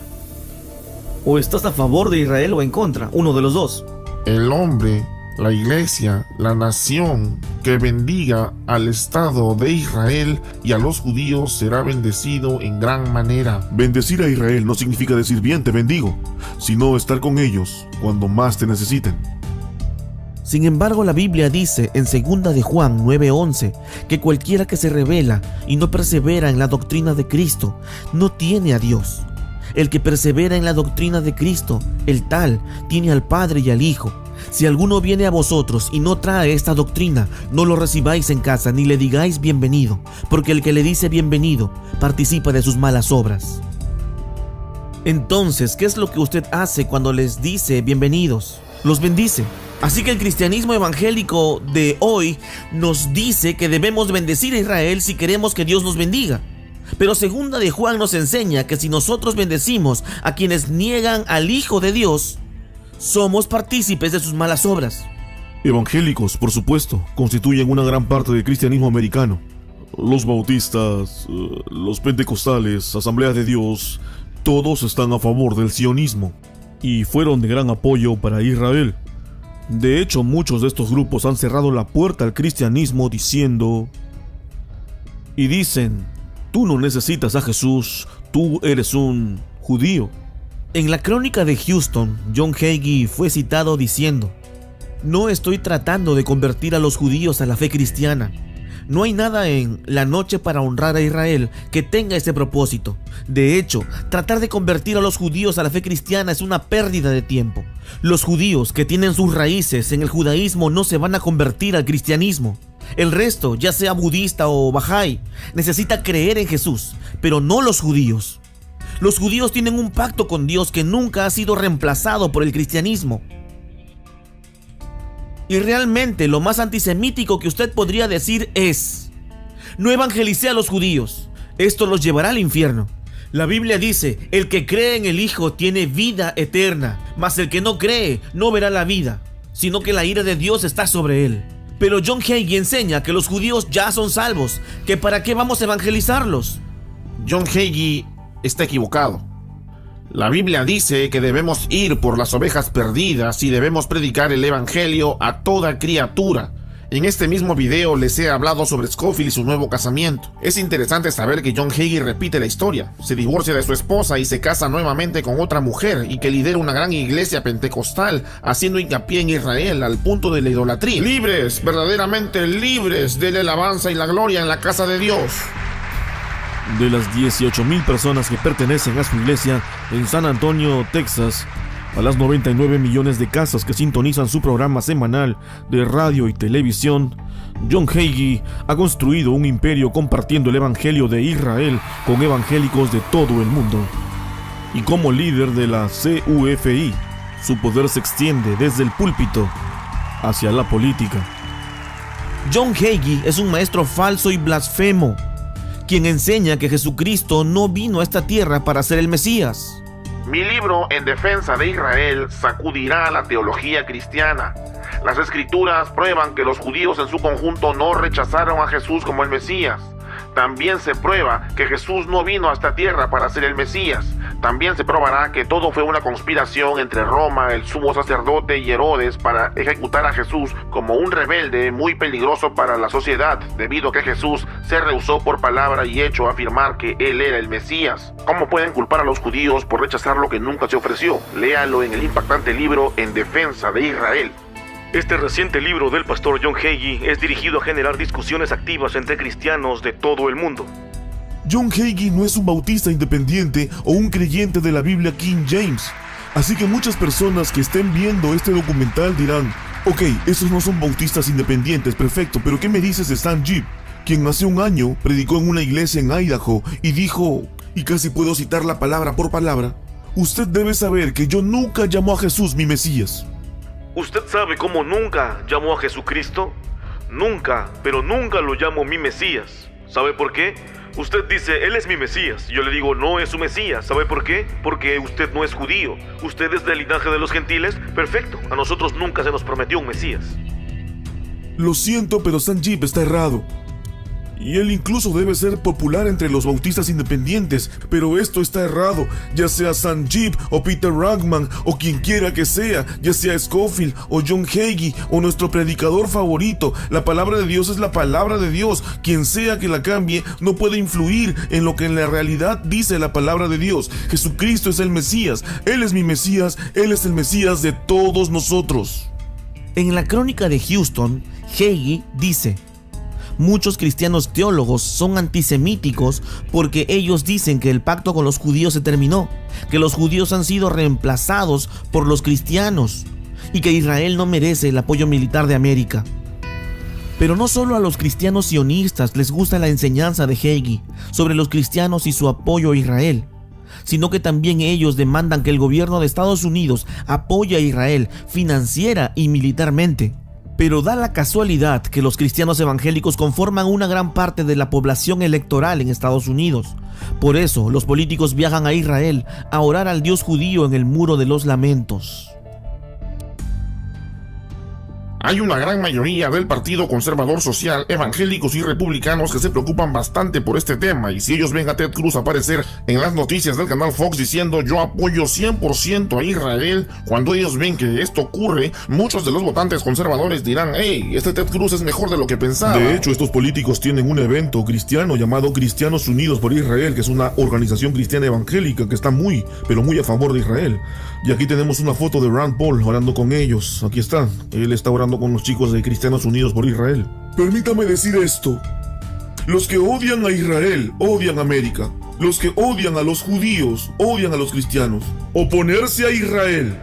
¿O estás a favor de Israel o en contra? Uno de los dos. El hombre, la iglesia, la nación que bendiga al Estado de Israel y a los judíos será bendecido en gran manera. Bendecir a Israel no significa decir bien te bendigo, sino estar con ellos cuando más te necesiten. Sin embargo, la Biblia dice en 2 de Juan 9:11 que cualquiera que se rebela y no persevera en la doctrina de Cristo no tiene a Dios. El que persevera en la doctrina de Cristo, el tal tiene al Padre y al Hijo. Si alguno viene a vosotros y no trae esta doctrina, no lo recibáis en casa ni le digáis bienvenido, porque el que le dice bienvenido participa de sus malas obras. Entonces, ¿qué es lo que usted hace cuando les dice bienvenidos? Los bendice. Así que el cristianismo evangélico de hoy nos dice que debemos bendecir a Israel si queremos que Dios nos bendiga. Pero 2 de Juan nos enseña que si nosotros bendecimos a quienes niegan al Hijo de Dios, somos partícipes de sus malas obras. Evangélicos, por supuesto, constituyen una gran parte del cristianismo americano. Los bautistas, los pentecostales, Asamblea de Dios, todos están a favor del sionismo y fueron de gran apoyo para Israel. De hecho, muchos de estos grupos han cerrado la puerta al cristianismo diciendo tú no necesitas a Jesús, tú eres un judío. En la crónica de Houston, John Hagee fue citado diciendo: no estoy tratando de convertir a los judíos a la fe cristiana. No hay nada en La Noche para honrar a Israel que tenga ese propósito. De hecho, tratar de convertir a los judíos a la fe cristiana es una pérdida de tiempo. Los judíos que tienen sus raíces en el judaísmo no se van a convertir al cristianismo. El resto, ya sea budista o bahá'í, necesita creer en Jesús, pero no los judíos. Los judíos tienen un pacto con Dios que nunca ha sido reemplazado por el cristianismo. Y realmente lo más antisemítico que usted podría decir es: no evangelicé a los judíos, esto los llevará al infierno. La Biblia dice: el que cree en el Hijo tiene vida eterna, mas el que no cree no verá la vida, sino que la ira de Dios está sobre él. Pero John Hagee enseña que los judíos ya son salvos, que para qué vamos a evangelizarlos. John Hagee está equivocado. La Biblia dice que debemos ir por las ovejas perdidas y debemos predicar el evangelio a toda criatura. En este mismo video les he hablado sobre Scofield y su nuevo casamiento. Es interesante saber que John Hagee repite la historia. Se divorcia de su esposa y se casa nuevamente con otra mujer y que lidera una gran iglesia pentecostal, haciendo hincapié en Israel al punto de la idolatría. Libres, verdaderamente libres de la alabanza y la gloria en la casa de Dios. De las 18,000 personas que pertenecen a su iglesia en San Antonio, Texas, a las 99 millones de casas que sintonizan su programa semanal de radio y televisión, John Hagee ha construido un imperio compartiendo el evangelio de Israel con evangélicos de todo el mundo. Y como líder de la CUFI, su poder se extiende desde el púlpito hacia la política. John Hagee es un maestro falso y blasfemo, quien enseña que Jesucristo no vino a esta tierra para ser el Mesías. Mi libro En defensa de Israel sacudirá la teología cristiana. Las escrituras prueban que los judíos en su conjunto no rechazaron a Jesús como el Mesías. También se prueba que Jesús no vino a esta tierra para ser el Mesías. También se probará que todo fue una conspiración entre Roma, el sumo sacerdote y Herodes para ejecutar a Jesús como un rebelde muy peligroso para la sociedad, debido a que Jesús se rehusó por palabra y hecho a afirmar que él era el Mesías. ¿Cómo pueden culpar a los judíos por rechazar lo que nunca se ofreció? Léalo en el impactante libro En defensa de Israel. Este reciente libro del pastor John Hagee es dirigido a generar discusiones activas entre cristianos de todo el mundo. John Hagee no es un bautista independiente o un creyente de la Biblia King James. Así que muchas personas que estén viendo este documental dirán: ok, esos no son bautistas independientes, perfecto, pero ¿qué me dices de Stan Jeep, quien hace un año predicó en una iglesia en Idaho y dijo, y casi puedo citar la palabra por palabra: usted debe saber que yo nunca llamó a Jesús mi Mesías? ¿Usted sabe cómo nunca llamó a Jesucristo? Nunca, pero nunca lo llamo mi Mesías. ¿Sabe por qué? Usted dice, él es mi Mesías. Yo le digo, no es su Mesías. ¿Sabe por qué? Porque usted no es judío. Usted es del linaje de los gentiles. Perfecto. A nosotros nunca se nos prometió un Mesías. Lo siento, pero Stan Jeep está errado. Y él incluso debe ser popular entre los bautistas independientes, pero esto está errado, ya sea Stan Jeep o Peter Ragman o quien quiera que sea, ya sea Scofield o John Hagee o nuestro predicador favorito. La palabra de Dios es la palabra de Dios. Quien sea que la cambie no puede influir en lo que en la realidad dice la palabra de Dios. Jesucristo es el Mesías, Él es mi Mesías, Él es el Mesías de todos nosotros. En la crónica de Houston, Hagee dice: muchos cristianos teólogos son antisemíticos porque ellos dicen que el pacto con los judíos se terminó, que los judíos han sido reemplazados por los cristianos y que Israel no merece el apoyo militar de América. Pero no solo a los cristianos sionistas les gusta la enseñanza de Hagee sobre los cristianos y su apoyo a Israel, sino que también ellos demandan que el gobierno de Estados Unidos apoye a Israel financiera y militarmente. Pero da la casualidad que los cristianos evangélicos conforman una gran parte de la población electoral en Estados Unidos. Por eso, los políticos viajan a Israel a orar al Dios judío en el Muro de los Lamentos. Hay una gran mayoría del Partido Conservador Social, evangélicos y republicanos que se preocupan bastante por este tema, y si ellos ven a Ted Cruz aparecer en las noticias del canal Fox diciendo yo apoyo 100% a Israel, cuando ellos ven que esto ocurre, muchos de los votantes conservadores dirán, hey, este Ted Cruz es mejor de lo que pensaba. De hecho, estos políticos tienen un evento cristiano llamado Cristianos Unidos por Israel, que es una organización cristiana evangélica que está muy, pero muy a favor de Israel. Y aquí tenemos una foto de Rand Paul orando con ellos. Aquí está, él está orando con los chicos de Cristianos Unidos por Israel. Permítame decir esto: los que odian a Israel odian a América. Los que odian a los judíos odian a los cristianos. Oponerse a Israel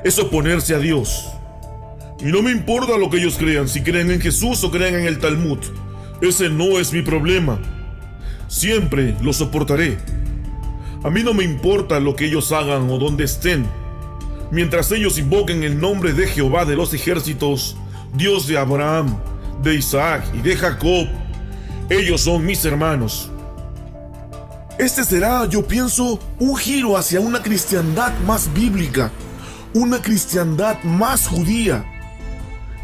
es oponerse a Dios. Y no me importa lo que ellos crean, si creen en Jesús o creen en el Talmud. Ese no es mi problema. Siempre lo soportaré. A mí no me importa lo que ellos hagan o dónde estén, mientras ellos invoquen el nombre de Jehová de los ejércitos, Dios de Abraham, de Isaac y de Jacob. Ellos son mis hermanos. Este será, yo pienso, un giro hacia una cristiandad más bíblica, una cristiandad más judía.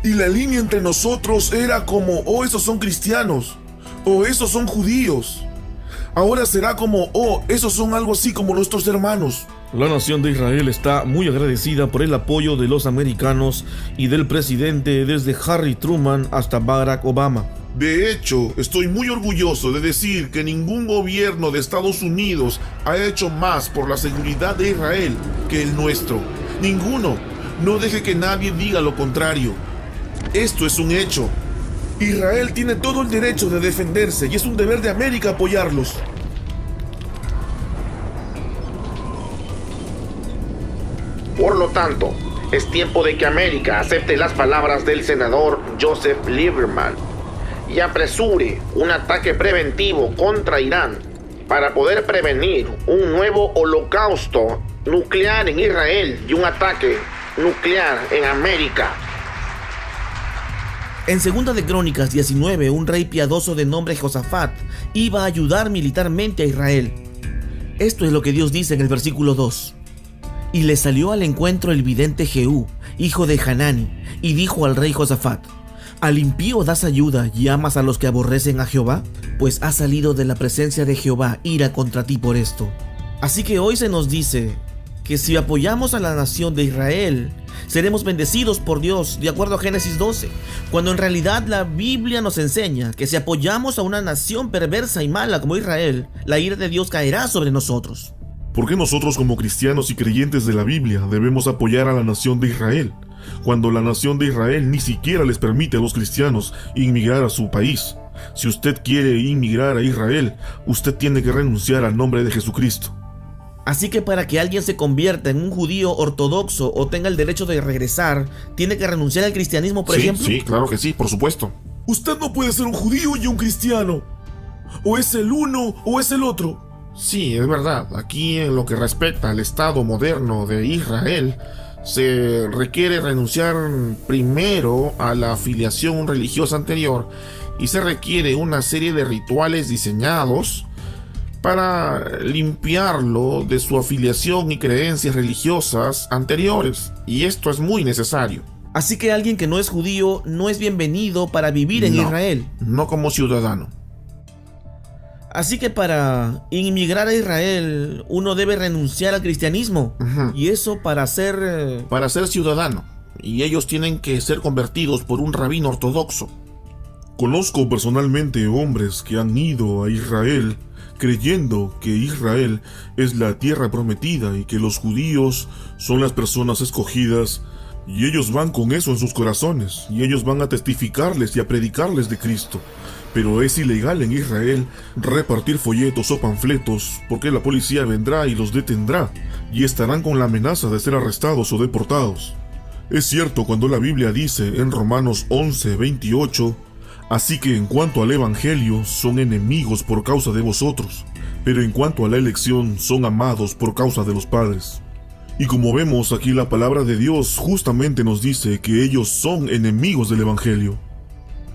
Y la línea entre nosotros era como, oh, esos son cristianos, o esos son judíos. Ahora será como, oh, esos son algo así como nuestros hermanos. La nación de Israel está muy agradecida por el apoyo de los americanos y del presidente desde Harry Truman hasta Barack Obama. De hecho, estoy muy orgulloso de decir que ningún gobierno de Estados Unidos ha hecho más por la seguridad de Israel que el nuestro. Ninguno. No deje que nadie diga lo contrario. Esto es un hecho. Israel tiene todo el derecho de defenderse y es un deber de América apoyarlos. Por lo tanto, es tiempo de que América acepte las palabras del senador Joseph Lieberman y apresure un ataque preventivo contra Irán para poder prevenir un nuevo holocausto nuclear en Israel y un ataque nuclear en América. En 2 de Crónicas 19, un rey piadoso de nombre Josafat iba a ayudar militarmente a Israel. Esto es lo que Dios dice en el versículo 2. Y le salió al encuentro el vidente Jehú, hijo de Hanani, y dijo al rey Josafat: ¿Al impío das ayuda y amas a los que aborrecen a Jehová? Pues ha salido de la presencia de Jehová ira contra ti por esto. Así que hoy se nos dice que si apoyamos a la nación de Israel, seremos bendecidos por Dios, de acuerdo a Génesis 12, cuando en realidad la Biblia nos enseña que si apoyamos a una nación perversa y mala como Israel, la ira de Dios caerá sobre nosotros. ¿Por qué nosotros como cristianos y creyentes de la Biblia debemos apoyar a la nación de Israel, cuando la nación de Israel ni siquiera les permite a los cristianos inmigrar a su país? Si usted quiere inmigrar a Israel, usted tiene que renunciar al nombre de Jesucristo. Así que para que alguien se convierta en un judío ortodoxo o tenga el derecho de regresar, ¿tiene que renunciar al cristianismo, por ejemplo? Sí, claro que sí, por supuesto. Usted no puede ser un judío y un cristiano. O es el uno o es el otro. Sí, es verdad. Aquí en lo que respecta al Estado moderno de Israel, se requiere renunciar primero a la afiliación religiosa anterior y se requiere una serie de rituales diseñados para limpiarlo de su afiliación y creencias religiosas anteriores, y esto es muy necesario. Así que alguien que no es judío no es bienvenido para vivir en Israel. No como ciudadano. Así que para inmigrar a Israel, uno debe renunciar al cristianismo. Y eso para ser... Para ser ciudadano. Y ellos tienen que ser convertidos por un rabino ortodoxo. Conozco personalmente hombres que han ido a Israel creyendo que Israel es la tierra prometida y que los judíos son las personas escogidas, y ellos van con eso en sus corazones, y ellos van a testificarles y a predicarles de Cristo. Pero es ilegal en Israel repartir folletos o panfletos, porque la policía vendrá y los detendrá, y estarán con la amenaza de ser arrestados o deportados. Es cierto cuando la Biblia dice en Romanos 11:28, así que en cuanto al evangelio son enemigos por causa de vosotros, pero en cuanto a la elección son amados por causa de los padres. Y como vemos aquí, la palabra de Dios justamente nos dice que ellos son enemigos del evangelio.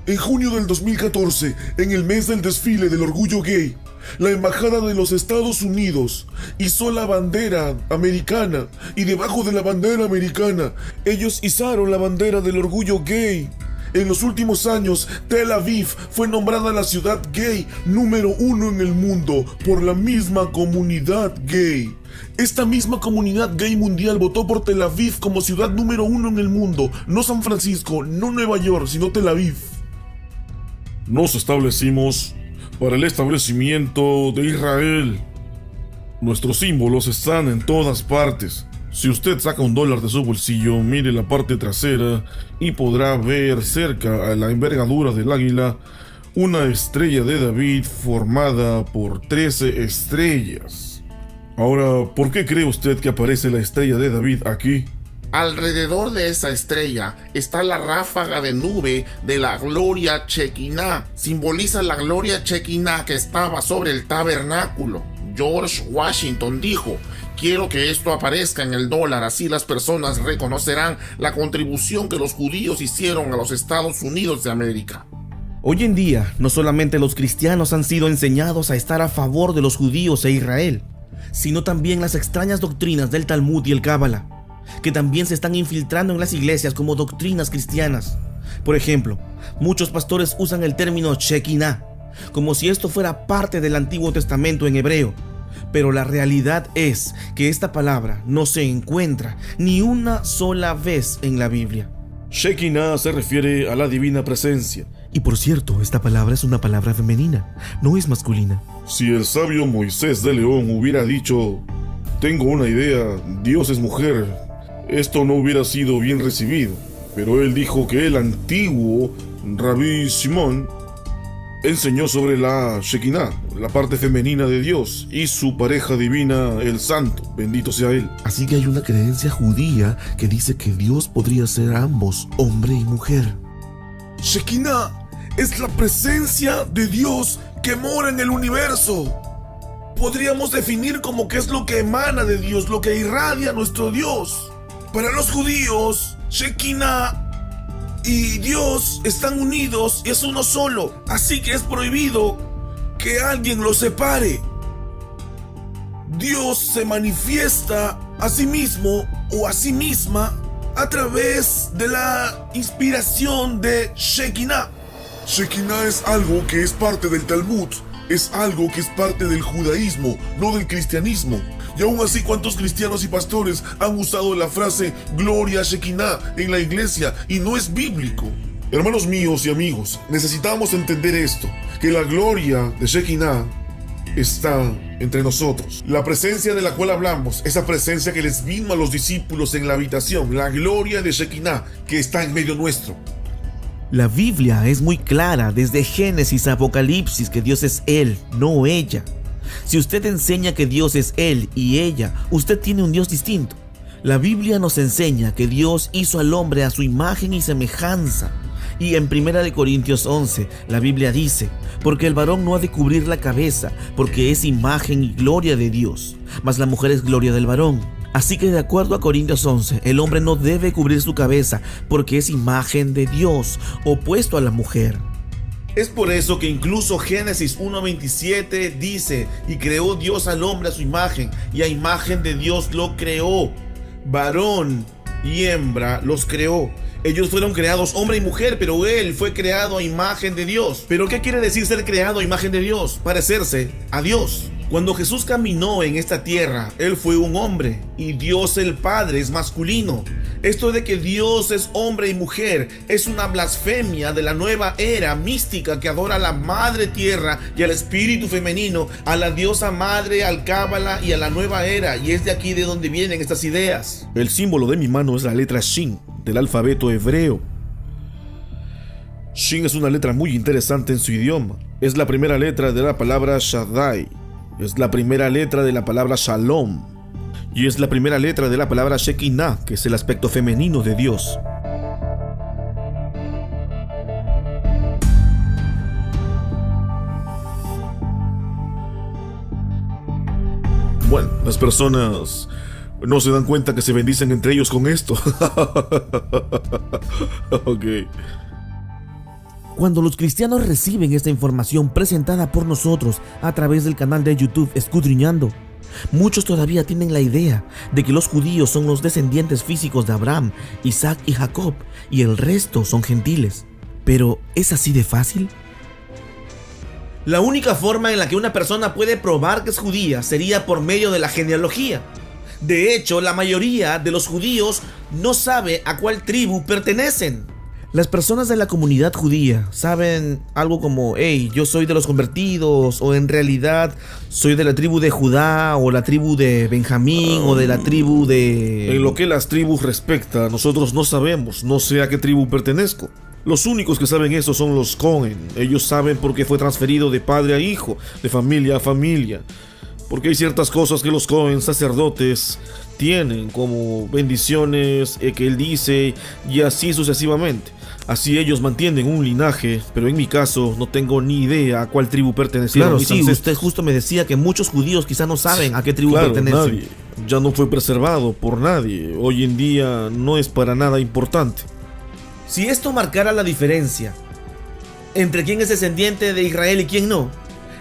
En junio del 2014, en el mes del desfile del orgullo gay, la embajada de los Estados Unidos izó la bandera americana, y debajo de la bandera americana ellos izaron la bandera del orgullo gay. En los últimos años, Tel Aviv fue nombrada la ciudad gay número 1 en el mundo por la misma comunidad gay. Esta misma comunidad gay mundial votó por Tel Aviv como ciudad número 1 en el mundo, no San Francisco, no Nueva York, sino Tel Aviv. Nos establecimos para el establecimiento de Israel. Nuestros símbolos están en todas partes. Si usted saca $1 de su bolsillo, mire la parte trasera y podrá ver cerca a la envergadura del águila una estrella de David formada por 13 estrellas. Ahora, ¿por qué cree usted que aparece la estrella de David aquí? Alrededor de esa estrella está la ráfaga de nube de la gloria Chequiná. Simboliza la gloria Chequiná que estaba sobre el tabernáculo. George Washington dijo: quiero que esto aparezca en el dólar, así las personas reconocerán la contribución que los judíos hicieron a los Estados Unidos de América. Hoy en día, no solamente los cristianos han sido enseñados a estar a favor de los judíos e Israel, sino también las extrañas doctrinas del Talmud y el Cábala, que también se están infiltrando en las iglesias como doctrinas cristianas. Por ejemplo, muchos pastores usan el término Shekinah, como si esto fuera parte del Antiguo Testamento en hebreo, Pero la realidad es que esta palabra no se encuentra ni una sola vez en la Biblia. Shekinah se refiere a la divina presencia. Y por cierto, esta palabra es una palabra femenina, no es masculina. Si el sabio Moisés de León hubiera dicho, tengo una idea, Dios es mujer, esto no hubiera sido bien recibido. Pero él dijo que el antiguo Rabí Shimon enseñó sobre la Shekinah, la parte femenina de Dios, y su pareja divina, el Santo, bendito sea Él. Así que hay una creencia judía que dice que Dios podría ser ambos, hombre y mujer. Shekinah es la presencia de Dios que mora en el universo. Podríamos definir como que es lo que emana de Dios, lo que irradia nuestro Dios. Para los judíos, Shekinah y Dios están unidos y es uno solo, así que es prohibido que alguien los separe. Dios se manifiesta a sí mismo o a sí misma a través de la inspiración de Shekinah. Shekinah es algo que es parte del Talmud, es algo que es parte del judaísmo, no del cristianismo. Y aún así, ¿cuántos cristianos y pastores han usado la frase Gloria a Shekinah en la iglesia y no es bíblico? Hermanos míos y amigos, necesitamos entender esto, que la gloria de Shekinah está entre nosotros. La presencia de la cual hablamos, esa presencia que les vino a los discípulos en la habitación, la gloria de Shekinah que está en medio nuestro. La Biblia es muy clara desde Génesis a Apocalipsis que Dios es Él, no ella. Si usted enseña que Dios es Él y ella, usted tiene un Dios distinto. La Biblia nos enseña que Dios hizo al hombre a su imagen y semejanza. Y en 1 Corintios 11, la Biblia dice, porque el varón no ha de cubrir la cabeza, porque es imagen y gloria de Dios, mas la mujer es gloria del varón. Así que de acuerdo a Corintios 11, el hombre no debe cubrir su cabeza, porque es imagen de Dios, opuesto a la mujer. Es por eso que incluso Génesis 1:27 dice, y creó Dios al hombre a su imagen, y a imagen de Dios lo creó. Varón y hembra los creó. Ellos fueron creados hombre y mujer, pero él fue creado a imagen de Dios. ¿Pero qué quiere decir ser creado a imagen de Dios? Parecerse a Dios. Cuando Jesús caminó en esta tierra, Él fue un hombre y Dios el Padre es masculino. Esto de que Dios es hombre y mujer es una blasfemia de la nueva era mística que adora a la Madre Tierra y al espíritu femenino, a la diosa madre, al Cábala y a la nueva era, y es de aquí de donde vienen estas ideas. El símbolo de mi mano es la letra Shin del alfabeto hebreo. Shin es una letra muy interesante en su idioma. Es la primera letra de la palabra Shaddai. Es la primera letra de la palabra Shalom. Y es la primera letra de la palabra Shekinah, que es el aspecto femenino de Dios. Bueno, las personas no se dan cuenta que se bendicen entre ellos con esto. Ok. Cuando los cristianos reciben esta información presentada por nosotros a través del canal de YouTube Escudriñando, muchos todavía tienen la idea de que los judíos son los descendientes físicos de Abraham, Isaac y Jacob, y el resto son gentiles. ¿Pero es así de fácil? La única forma en la que una persona puede probar que es judía sería por medio de la genealogía. De hecho, la mayoría de los judíos no sabe a cuál tribu pertenecen. Las personas de la comunidad judía saben algo como, hey, yo soy de los convertidos, o en realidad soy de la tribu de Judá, o la tribu de Benjamín, o de la tribu de... En lo que las tribus respecta, nosotros no sabemos, no sé a qué tribu pertenezco. Los únicos que saben eso son los Cohen. Ellos saben por qué fue transferido de padre a hijo, de familia a familia. Porque hay ciertas cosas que los Cohen sacerdotes tienen, como bendiciones que él dice, y así sucesivamente. Así ellos mantienen un linaje, pero en mi caso no tengo ni idea a cuál tribu pertenecieron. Claro, sí, usted justo me decía que muchos judíos quizá no saben a qué tribu pertenecen. Nadie. Ya no fue preservado por nadie. Hoy en día no es para nada importante. Si esto marcara la diferencia entre quién es descendiente de Israel y quién no,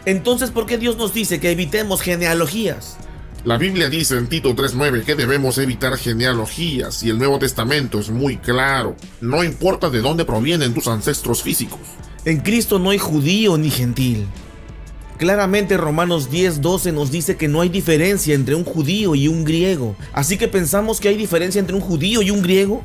entonces ¿por qué Dios nos dice que evitemos genealogías? La Biblia dice en Tito 3:9 que debemos evitar genealogías y el Nuevo Testamento es muy claro. No importa de dónde provienen tus ancestros físicos. En Cristo no hay judío ni gentil. Claramente Romanos 10:12 nos dice que no hay diferencia entre un judío y un griego. Así que pensamos que hay diferencia entre un judío y un griego.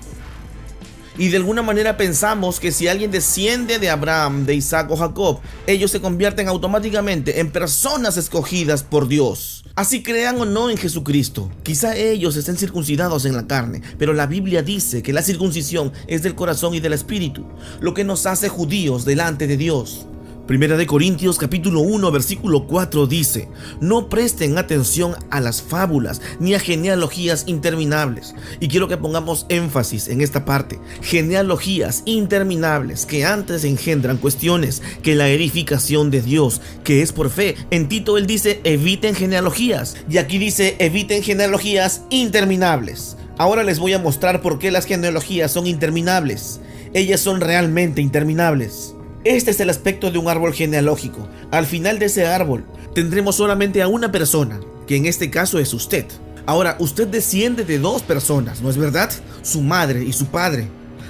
Y de alguna manera pensamos que si alguien desciende de Abraham, de Isaac o Jacob, ellos se convierten automáticamente en personas escogidas por Dios. Así crean o no en Jesucristo. Quizá ellos estén circuncidados en la carne, pero la Biblia dice que la circuncisión es del corazón y del espíritu, lo que nos hace judíos delante de Dios. Primera de Corintios capítulo 1 versículo 4 dice: no presten atención a las fábulas ni a genealogías interminables. Y quiero que pongamos énfasis en esta parte: genealogías interminables que antes engendran cuestiones que la edificación de Dios, que es por fe. En Tito él dice: eviten genealogías, y aquí dice: eviten genealogías interminables. Ahora les voy a mostrar por qué las genealogías son interminables. Ellas son realmente interminables. Este es el aspecto de un árbol genealógico. Al final de ese árbol tendremos solamente a una persona, que en este caso es usted. Ahora, usted desciende de dos personas, ¿no es verdad? Su madre y su padre.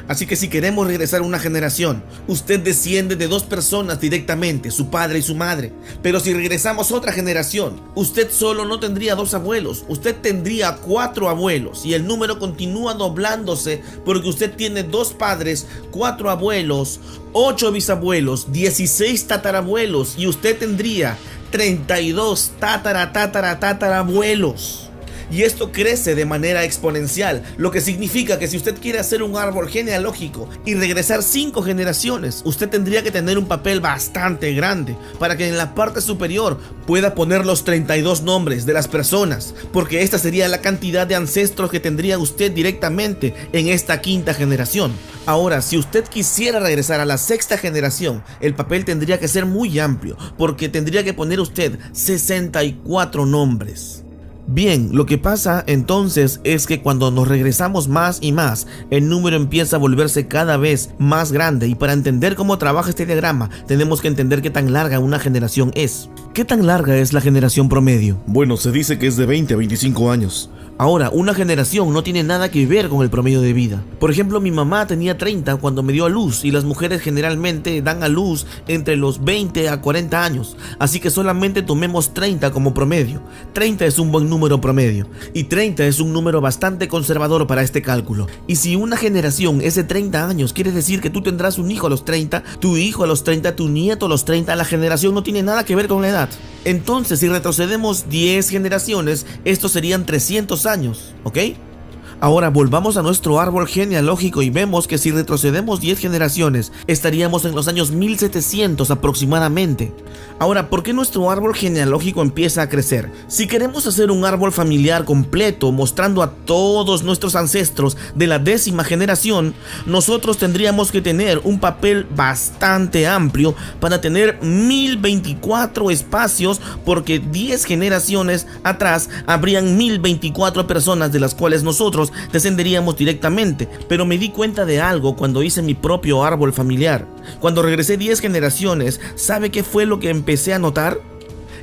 Así que si queremos regresar una generación, usted desciende de dos personas directamente, su padre y su madre. Pero si regresamos otra generación, usted solo no tendría dos abuelos, usted tendría 4 abuelos, y el número continúa doblándose porque usted tiene 2 padres, 4 abuelos, 8 bisabuelos, 16 tatarabuelos, y usted tendría 32 tatarabuelos. Y esto crece de manera exponencial, lo que significa que si usted quiere hacer un árbol genealógico y regresar 5 generaciones, usted tendría que tener un papel bastante grande para que en la parte superior pueda poner los 32 nombres de las personas, porque esta sería la cantidad de ancestros que tendría usted directamente en esta 5ª generación. Ahora, si usted quisiera regresar a la 6ª generación, el papel tendría que ser muy amplio, porque tendría que poner usted 64 nombres. Bien, lo que pasa entonces es que cuando nos regresamos más y más, el número empieza a volverse cada vez más grande, y para entender cómo trabaja este diagrama, tenemos que entender qué tan larga una generación es. ¿Qué tan larga es la generación promedio? Bueno, se dice que es de 20 a 25 años. Ahora, una generación no tiene nada que ver con el promedio de vida. Por ejemplo, mi mamá tenía 30 cuando me dio a luz, y las mujeres generalmente dan a luz entre los 20 a 40 años. Así que solamente tomemos 30 como promedio. 30 es un buen número promedio, y 30 es un número bastante conservador para este cálculo. Y si una generación es de 30 años, quiere decir que tú tendrás un hijo a los 30, tu hijo a los 30, tu nieto a los 30. La generación no tiene nada que ver con la edad. Entonces, si retrocedemos 10 generaciones, estos serían 300 años, ¿ok? Ahora volvamos a nuestro árbol genealógico y vemos que si retrocedemos 10 generaciones, estaríamos en los años 1700 aproximadamente. Ahora, ¿por qué nuestro árbol genealógico empieza a crecer? Si queremos hacer un árbol familiar completo mostrando a todos nuestros ancestros de la 10ª generación, nosotros tendríamos que tener un papel bastante amplio para tener 1024 espacios, porque 10 generaciones atrás habrían 1024 personas de las cuales nosotros descenderíamos directamente. Pero me di cuenta de algo cuando hice mi propio árbol familiar. Cuando regresé 10 generaciones, ¿sabe qué fue lo que empecé a notar?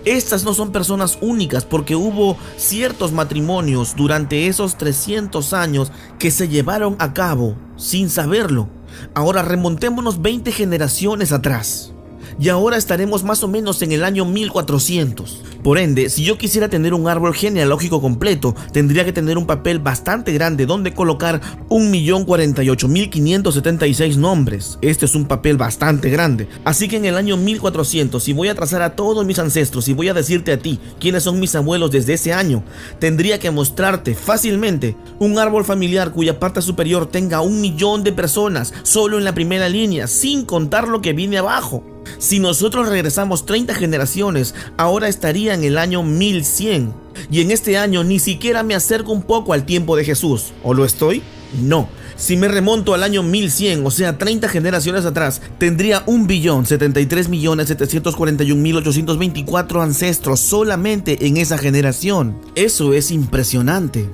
Estas no son personas únicas, porque hubo ciertos matrimonios durante esos 300 años que se llevaron a cabo sin saberlo. Ahora remontémonos 20 generaciones atrás, y ahora estaremos más o menos en el año 1400. Por ende, si yo quisiera tener un árbol genealógico completo, tendría que tener un papel bastante grande donde colocar 1.048.576 nombres. Este es un papel bastante grande. Así que en el año 1400, si voy a trazar a todos mis ancestros y voy a decirte a ti quiénes son mis abuelos desde ese año, tendría que mostrarte fácilmente un árbol familiar cuya parte superior tenga 1 millón de personas solo en la primera línea, sin contar lo que viene abajo. Si nosotros regresamos 30 generaciones, ahora estaría en el año 1100. Y en este año ni siquiera me acerco un poco al tiempo de Jesús. ¿O lo estoy? No. Si me remonto al año 1100, o sea 30 generaciones atrás, tendría 1.073.741.824 ancestros solamente en esa generación. Eso es impresionante.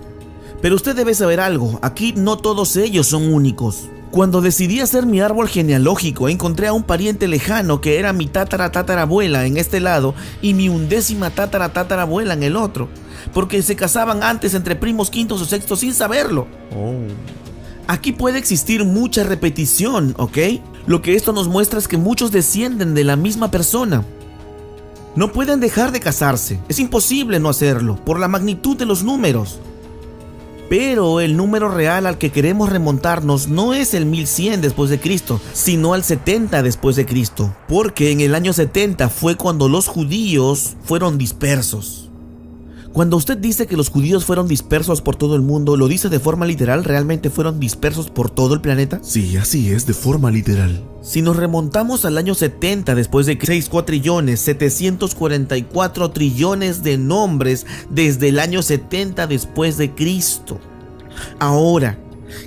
Pero usted debe saber algo, aquí no todos ellos son únicos. Cuando decidí hacer mi árbol genealógico, encontré a un pariente lejano que era mi tatarabuela en este lado y mi 11ª tatarabuela en el otro, porque se casaban antes entre primos quintos o sextos sin saberlo. Aquí puede existir mucha repetición, ¿ok? Lo que esto nos muestra es que muchos descienden de la misma persona. No pueden dejar de casarse. Es imposible no hacerlo por la magnitud de los números. Pero el número real al que queremos remontarnos no es el 1100 después de Cristo, sino al 70 después de Cristo, porque en el año 70 fue cuando los judíos fueron dispersos. Cuando usted dice que los judíos fueron dispersos por todo el mundo, ¿lo dice de forma literal? ¿Realmente fueron dispersos por todo el planeta? Sí, así es, de forma literal. Si nos remontamos al año 70 después de 6 cuatrillones, 744 trillones de nombres desde el año 70 después de Cristo. Ahora,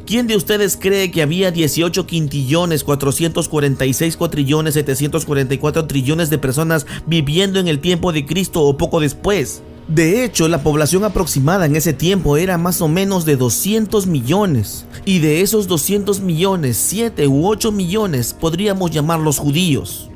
¿quién de ustedes cree que había 18 quintillones, 446 cuatrillones, 744 trillones de personas viviendo en el tiempo de Cristo o poco después? De hecho, la población aproximada en ese tiempo era más o menos de 200 millones. Y de esos 200 millones, 7 u 8 millones podríamos llamarlos judíos.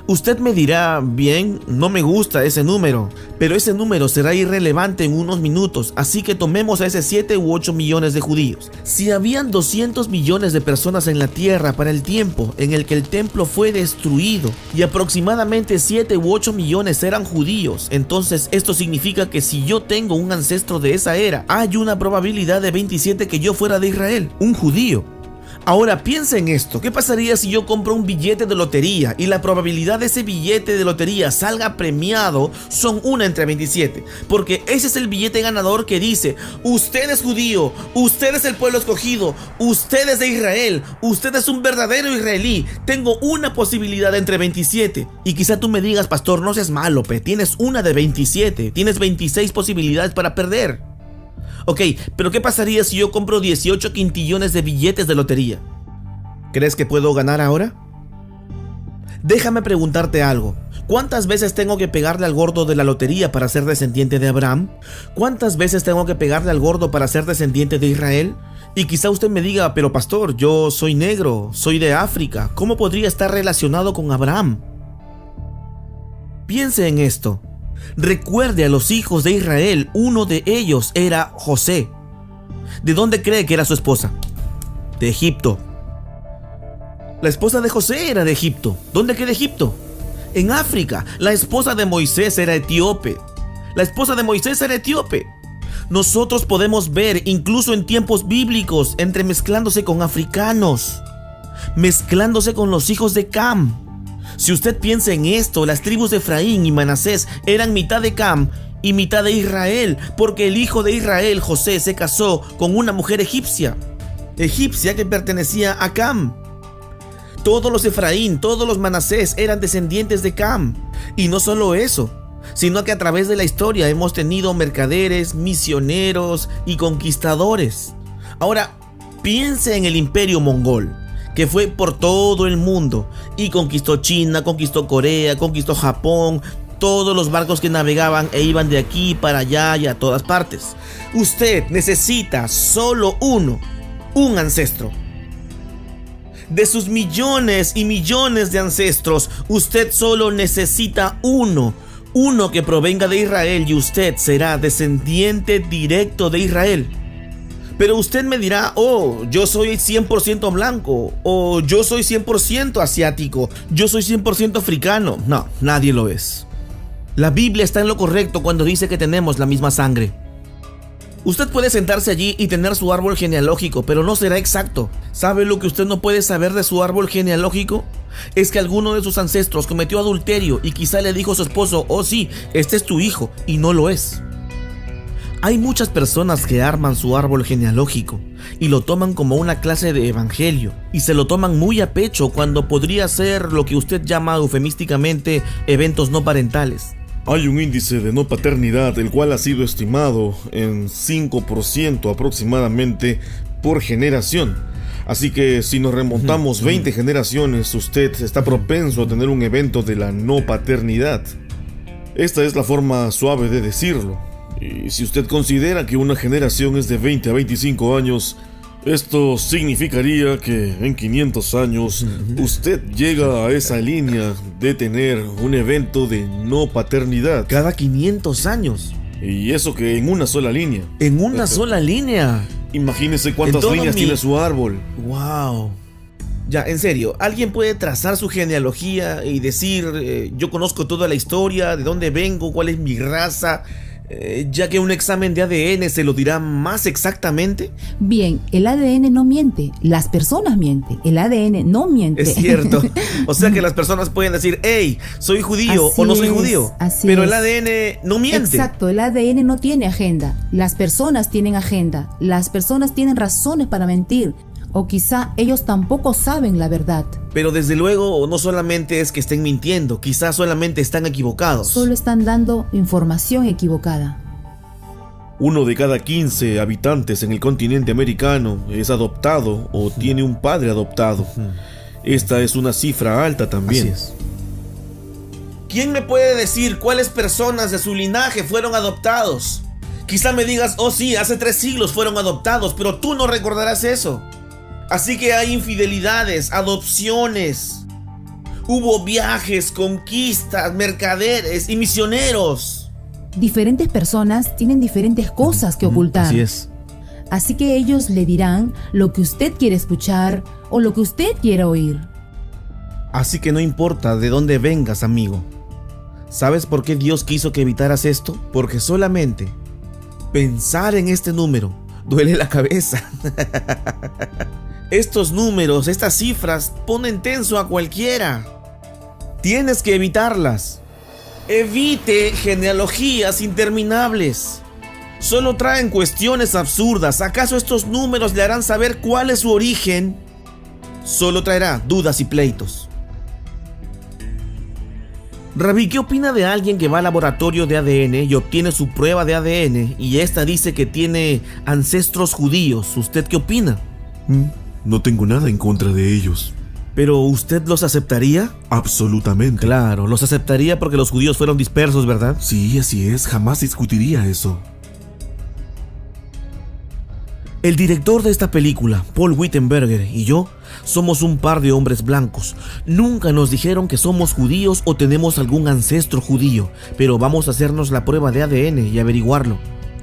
Usted me dirá, bien, no me gusta ese número, pero ese número será irrelevante en unos minutos, así que tomemos a ese 7 u 8 millones de judíos. Si habían 200 millones de personas en la tierra para el tiempo en el que el templo fue destruido y aproximadamente 7 u 8 millones eran judíos, entonces esto significa que si yo tengo un ancestro de esa era, hay una probabilidad de 27 que yo fuera de Israel, un judío. Ahora piensa en esto, ¿qué pasaría si yo compro un billete de lotería y la probabilidad de ese billete de lotería salga premiado son 1 entre 27? Porque ese es el billete ganador que dice, usted es judío, usted es el pueblo escogido, usted es de Israel, usted es un verdadero israelí, tengo una posibilidad entre 27. Y quizá tú me digas, pastor, no seas malo, tienes una de 27, tienes 26 posibilidades para perder. Ok, pero ¿qué pasaría si yo compro 18 quintillones de billetes de lotería? ¿Crees que puedo ganar ahora? Déjame preguntarte algo. ¿Cuántas veces tengo que pegarle al gordo de la lotería para ser descendiente de Abraham? ¿Cuántas veces tengo que pegarle al gordo para ser descendiente de Israel? Y quizá usted me diga, pero pastor, yo soy negro, soy de África, ¿cómo podría estar relacionado con Abraham? Piense en esto. Recuerde a los hijos de Israel, uno de ellos era José. ¿De dónde cree que era su esposa? De Egipto. La esposa de José era de Egipto. ¿Dónde queda Egipto? En África. La esposa de Moisés era etíope. La esposa de Moisés era etíope. Nosotros podemos ver, incluso en tiempos bíblicos, entremezclándose con africanos, mezclándose con los hijos de Cam. Si usted piensa en esto, las tribus de Efraín y Manasés eran mitad de Cam y mitad de Israel, porque el hijo de Israel, José, se casó con una mujer egipcia que pertenecía a Cam. Todos los Efraín, todos los Manasés eran descendientes de Cam. Y no solo eso, sino que a través de la historia hemos tenido mercaderes, misioneros y conquistadores. Ahora, piense en el imperio mongol, que fue por todo el mundo y conquistó China, conquistó Corea, conquistó Japón, todos los barcos que navegaban e iban de aquí para allá y a todas partes. Usted necesita solo un ancestro. De sus millones y millones de ancestros, usted solo necesita uno que provenga de Israel y usted será descendiente directo de Israel. Pero usted me dirá, oh, yo soy 100% blanco, o yo soy 100% asiático, yo soy 100% africano. No, nadie lo es. La Biblia está en lo correcto cuando dice que tenemos la misma sangre. Usted puede sentarse allí y tener su árbol genealógico, pero no será exacto. ¿Sabe lo que usted no puede saber de su árbol genealógico? Es que alguno de sus ancestros cometió adulterio y quizá le dijo a su esposo, oh sí, este es tu hijo, y no lo es. Hay muchas personas que arman su árbol genealógico y lo toman como una clase de evangelio y se lo toman muy a pecho cuando podría ser lo que usted llama eufemísticamente eventos no parentales. Hay un índice de no paternidad el cual ha sido estimado en 5% aproximadamente por generación. Así que si nos remontamos 20 generaciones, usted está propenso a tener un evento de la no paternidad. Esta es la forma suave de decirlo. Y si usted considera que una generación es de 20 a 25 años, esto significaría que en 500 años usted llega a esa línea de tener un evento de no paternidad. Cada 500 años. Y eso que en una sola línea. En una sola línea. Imagínese cuántas líneas tiene su árbol. Wow. Ya, en serio, ¿alguien puede trazar su genealogía y decir, yo conozco toda la historia, de dónde vengo, cuál es mi raza, ya que un examen de ADN se lo dirá más exactamente? Bien, el ADN no miente, las personas mienten, el ADN no miente. Es cierto, o sea que las personas pueden decir, hey, soy judío Así o no soy es, judío, así pero es. el ADN no miente. Exacto, el ADN no tiene agenda, las personas tienen agenda, las personas tienen razones para mentir, o quizá ellos tampoco saben la verdad. Pero desde luego no solamente es que estén mintiendo, quizás solamente están equivocados. Solo están dando información equivocada. 1 de cada 15 habitantes en el continente americano es adoptado o tiene un padre adoptado. Esta es una cifra alta también. Así es. ¿Quién me puede decir cuáles personas de su linaje fueron adoptados? Quizá me digas, oh sí, hace 3 siglos fueron adoptados, pero tú no recordarás eso. Así que hay infidelidades, adopciones. Hubo viajes, conquistas, mercaderes y misioneros. Diferentes personas tienen diferentes cosas que ocultar. Así es. Así que ellos le dirán lo que usted quiere escuchar o lo que usted quiere oír. Así que no importa de dónde vengas, amigo. ¿Sabes por qué Dios quiso que evitaras esto? Porque solamente pensar en este número duele la cabeza. Estos números, estas cifras, ponen tenso a cualquiera. Tienes que evitarlas. Evite genealogías interminables. Solo traen cuestiones absurdas. ¿Acaso estos números le harán saber cuál es su origen? Solo traerá dudas y pleitos. Rabí, ¿qué opina de alguien que va al laboratorio de ADN y obtiene su prueba de ADN y esta dice que tiene ancestros judíos? ¿Usted qué opina? No tengo nada en contra de ellos. ¿Pero usted los aceptaría? Absolutamente. Claro, los aceptaría porque los judíos fueron dispersos, ¿verdad? Sí, así es. Jamás discutiría eso. El director de esta película, Paul Wittenberger, y yo somos un par de hombres blancos. Nunca nos dijeron que somos judíos o tenemos algún ancestro judío, pero vamos a hacernos la prueba de ADN y averiguarlo.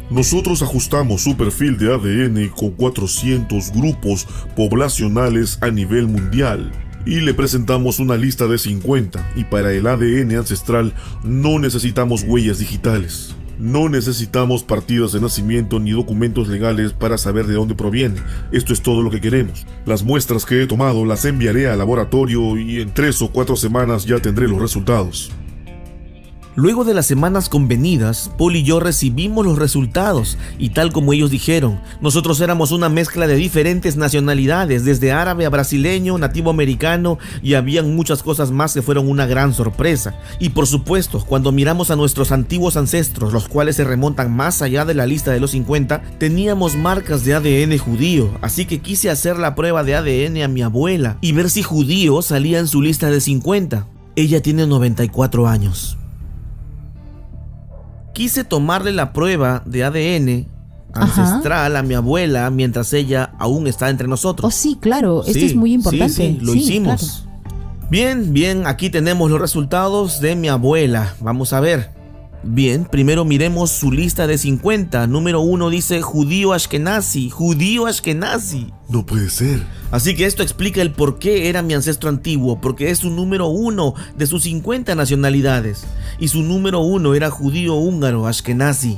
Nosotros ajustamos su perfil de ADN con 400 grupos poblacionales a nivel mundial y le presentamos una lista de 50, y para el ADN ancestral no necesitamos huellas digitales. No necesitamos partidas de nacimiento ni documentos legales para saber de dónde proviene. Esto es todo lo que queremos. Las muestras que he tomado las enviaré al laboratorio y en 3 o 4 semanas ya tendré los resultados. Luego de las semanas convenidas, Paul y yo recibimos los resultados y tal como ellos dijeron, nosotros éramos una mezcla de diferentes nacionalidades, desde árabe a brasileño, nativo americano, y habían muchas cosas más que fueron una gran sorpresa. Y por supuesto, cuando miramos a nuestros antiguos ancestros, los cuales se remontan más allá de la lista de los 50, teníamos marcas de ADN judío, así que quise hacer la prueba de ADN a mi abuela y ver si judío salía en su lista de 50. Ella tiene 94 años. Quise tomarle la prueba de ADN ancestral a mi abuela mientras ella aún está entre nosotros. Oh, sí, claro, esto es muy importante. Sí, lo hicimos. Claro. Bien, aquí tenemos los resultados de mi abuela. Vamos a ver. Bien, primero miremos su lista de 50. Número 1 dice judío ashkenazi. Judío ashkenazi. No puede ser. Así que esto explica el por qué era mi ancestro antiguo, porque es su número 1 de sus 50 nacionalidades. Y su número 1 era judío húngaro ashkenazi.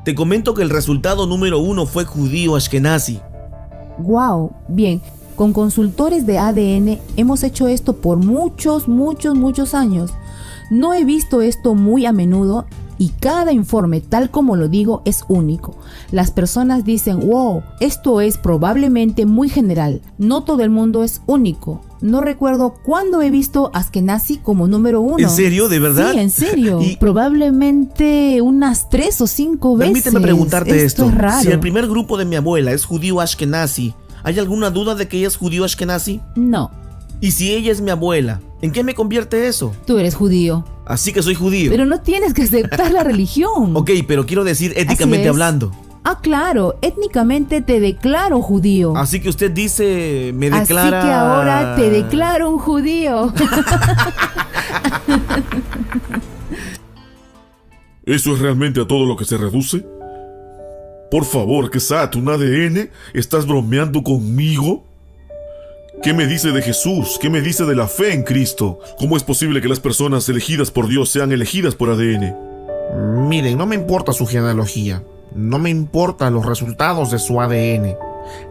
Te comento que el resultado número 1 fue judío ashkenazi. Wow, bien. Con consultores de ADN hemos hecho esto por muchos años. No he visto esto muy a menudo y cada informe, tal como lo digo, es único. Las personas dicen, wow, esto es probablemente muy general. No todo el mundo es único. No recuerdo cuándo he visto Ashkenazi como número 1. ¿En serio? ¿De verdad? Sí, en serio. Probablemente unas 3 o 5 veces. Permíteme preguntarte esto. Es raro. Si el primer grupo de mi abuela es judío ashkenazi, ¿hay alguna duda de que ella es judío ashkenazi? No. ¿Y si ella es mi abuela? ¿En qué me convierte eso? Tú eres judío. Así que soy judío. Pero no tienes que aceptar la religión. Ok, pero quiero decir éticamente hablando. Ah, claro, étnicamente te declaro judío. Así que usted dice, me declara... Así que ahora te declaro un judío. ¿Eso es realmente a todo lo que se reduce? Por favor, Kesat, ¿un ADN? ¿Estás bromeando conmigo? ¿Qué me dice de Jesús? ¿Qué me dice de la fe en Cristo? ¿Cómo es posible que las personas elegidas por Dios sean elegidas por ADN? Miren, no me importa su genealogía, no me importan los resultados de su ADN.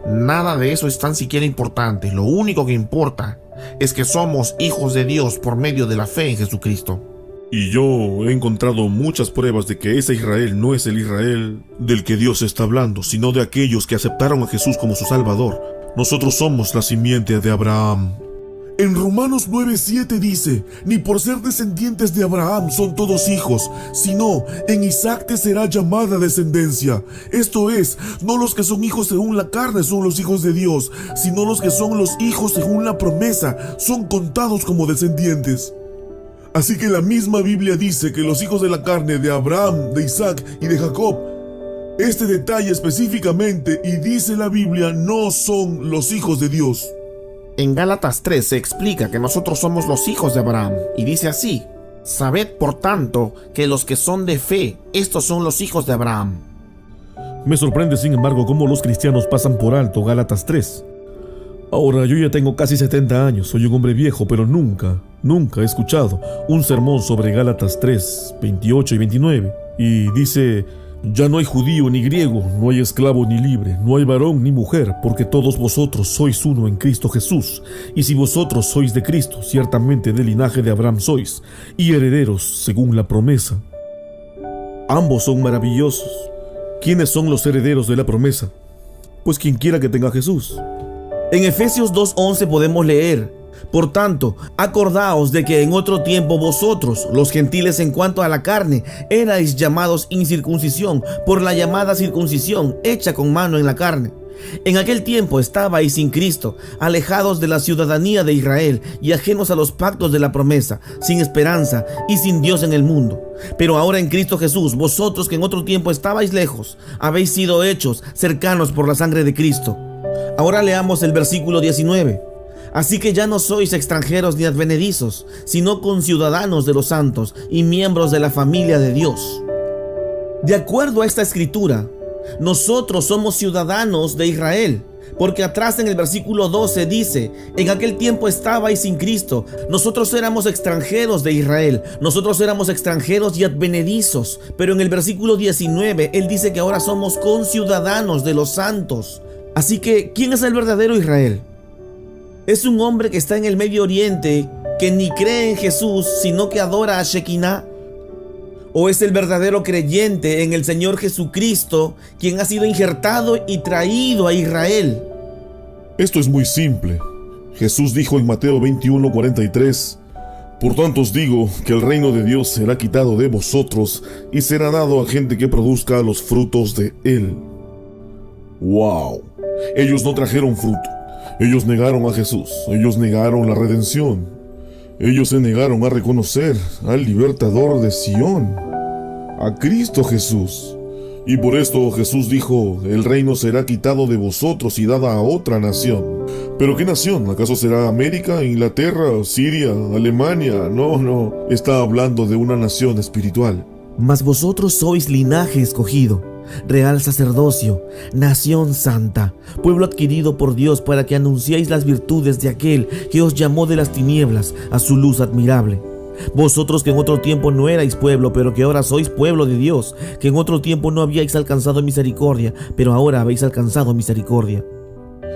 Nada de eso es tan siquiera importante. Lo único que importa es que somos hijos de Dios por medio de la fe en Jesucristo. Y yo he encontrado muchas pruebas de que ese Israel no es el Israel del que Dios está hablando, sino de aquellos que aceptaron a Jesús como su Salvador. Nosotros somos la simiente de Abraham. En Romanos 9:7 dice: ni por ser descendientes de Abraham son todos hijos, sino en Isaac te será llamada descendencia. Esto es, no los que son hijos según la carne son los hijos de Dios, sino los que son los hijos según la promesa son contados como descendientes. Así que la misma Biblia dice que los hijos de la carne de Abraham, de Isaac y de Jacob, este detalle específicamente, y dice la Biblia, no son los hijos de Dios. En Gálatas 3 se explica que nosotros somos los hijos de Abraham, y dice así: sabed por tanto que los que son de fe, estos son los hijos de Abraham. Me sorprende, sin embargo, cómo los cristianos pasan por alto Gálatas 3. Ahora, yo ya tengo casi 70 años, soy un hombre viejo, pero nunca he escuchado un sermón sobre Gálatas 3, 28 y 29. Y dice: ya no hay judío ni griego, no hay esclavo ni libre, no hay varón ni mujer, porque todos vosotros sois uno en Cristo Jesús. Y si vosotros sois de Cristo, ciertamente del linaje de Abraham sois, y herederos según la promesa. Ambos son maravillosos. ¿Quiénes son los herederos de la promesa? Pues quien quiera que tenga a Jesús. En Efesios 2:11 podemos leer: por tanto, acordaos de que en otro tiempo vosotros, los gentiles en cuanto a la carne, erais llamados incircuncisión por la llamada circuncisión hecha con mano en la carne. En aquel tiempo estabais sin Cristo, alejados de la ciudadanía de Israel y ajenos a los pactos de la promesa, sin esperanza y sin Dios en el mundo. Pero ahora en Cristo Jesús, vosotros que en otro tiempo estabais lejos, habéis sido hechos cercanos por la sangre de Cristo. Ahora leamos el versículo 19. Así que ya no sois extranjeros ni advenedizos, sino conciudadanos de los santos y miembros de la familia de Dios. De acuerdo a esta escritura, nosotros somos ciudadanos de Israel, porque atrás en el versículo 12 dice: en aquel tiempo estabais sin Cristo, nosotros éramos extranjeros de Israel, nosotros éramos extranjeros y advenedizos. Pero en el versículo 19 él dice que ahora somos conciudadanos de los santos. Así que, ¿quién es el verdadero Israel? ¿Es un hombre que está en el Medio Oriente, que ni cree en Jesús, sino que adora a Shekinah? ¿O es el verdadero creyente en el Señor Jesucristo, quien ha sido injertado y traído a Israel? Esto es muy simple. Jesús dijo en Mateo 21:43: por tanto os digo que el reino de Dios será quitado de vosotros y será dado a gente que produzca los frutos de él. ¡Wow! Ellos no trajeron fruto. Ellos negaron a Jesús, ellos negaron la redención, ellos se negaron a reconocer al libertador de Sión, a Cristo Jesús. Y por esto Jesús dijo: el reino será quitado de vosotros y dada a otra nación. ¿Pero qué nación? ¿Acaso será América, Inglaterra, Siria, Alemania? No, está hablando de una nación espiritual. Mas vosotros sois linaje escogido, real sacerdocio, nación santa, pueblo adquirido por Dios, para que anunciéis las virtudes de aquel que os llamó de las tinieblas a su luz admirable. Vosotros que en otro tiempo no erais pueblo, pero que ahora sois pueblo de Dios, que en otro tiempo no habíais alcanzado misericordia, pero ahora habéis alcanzado misericordia.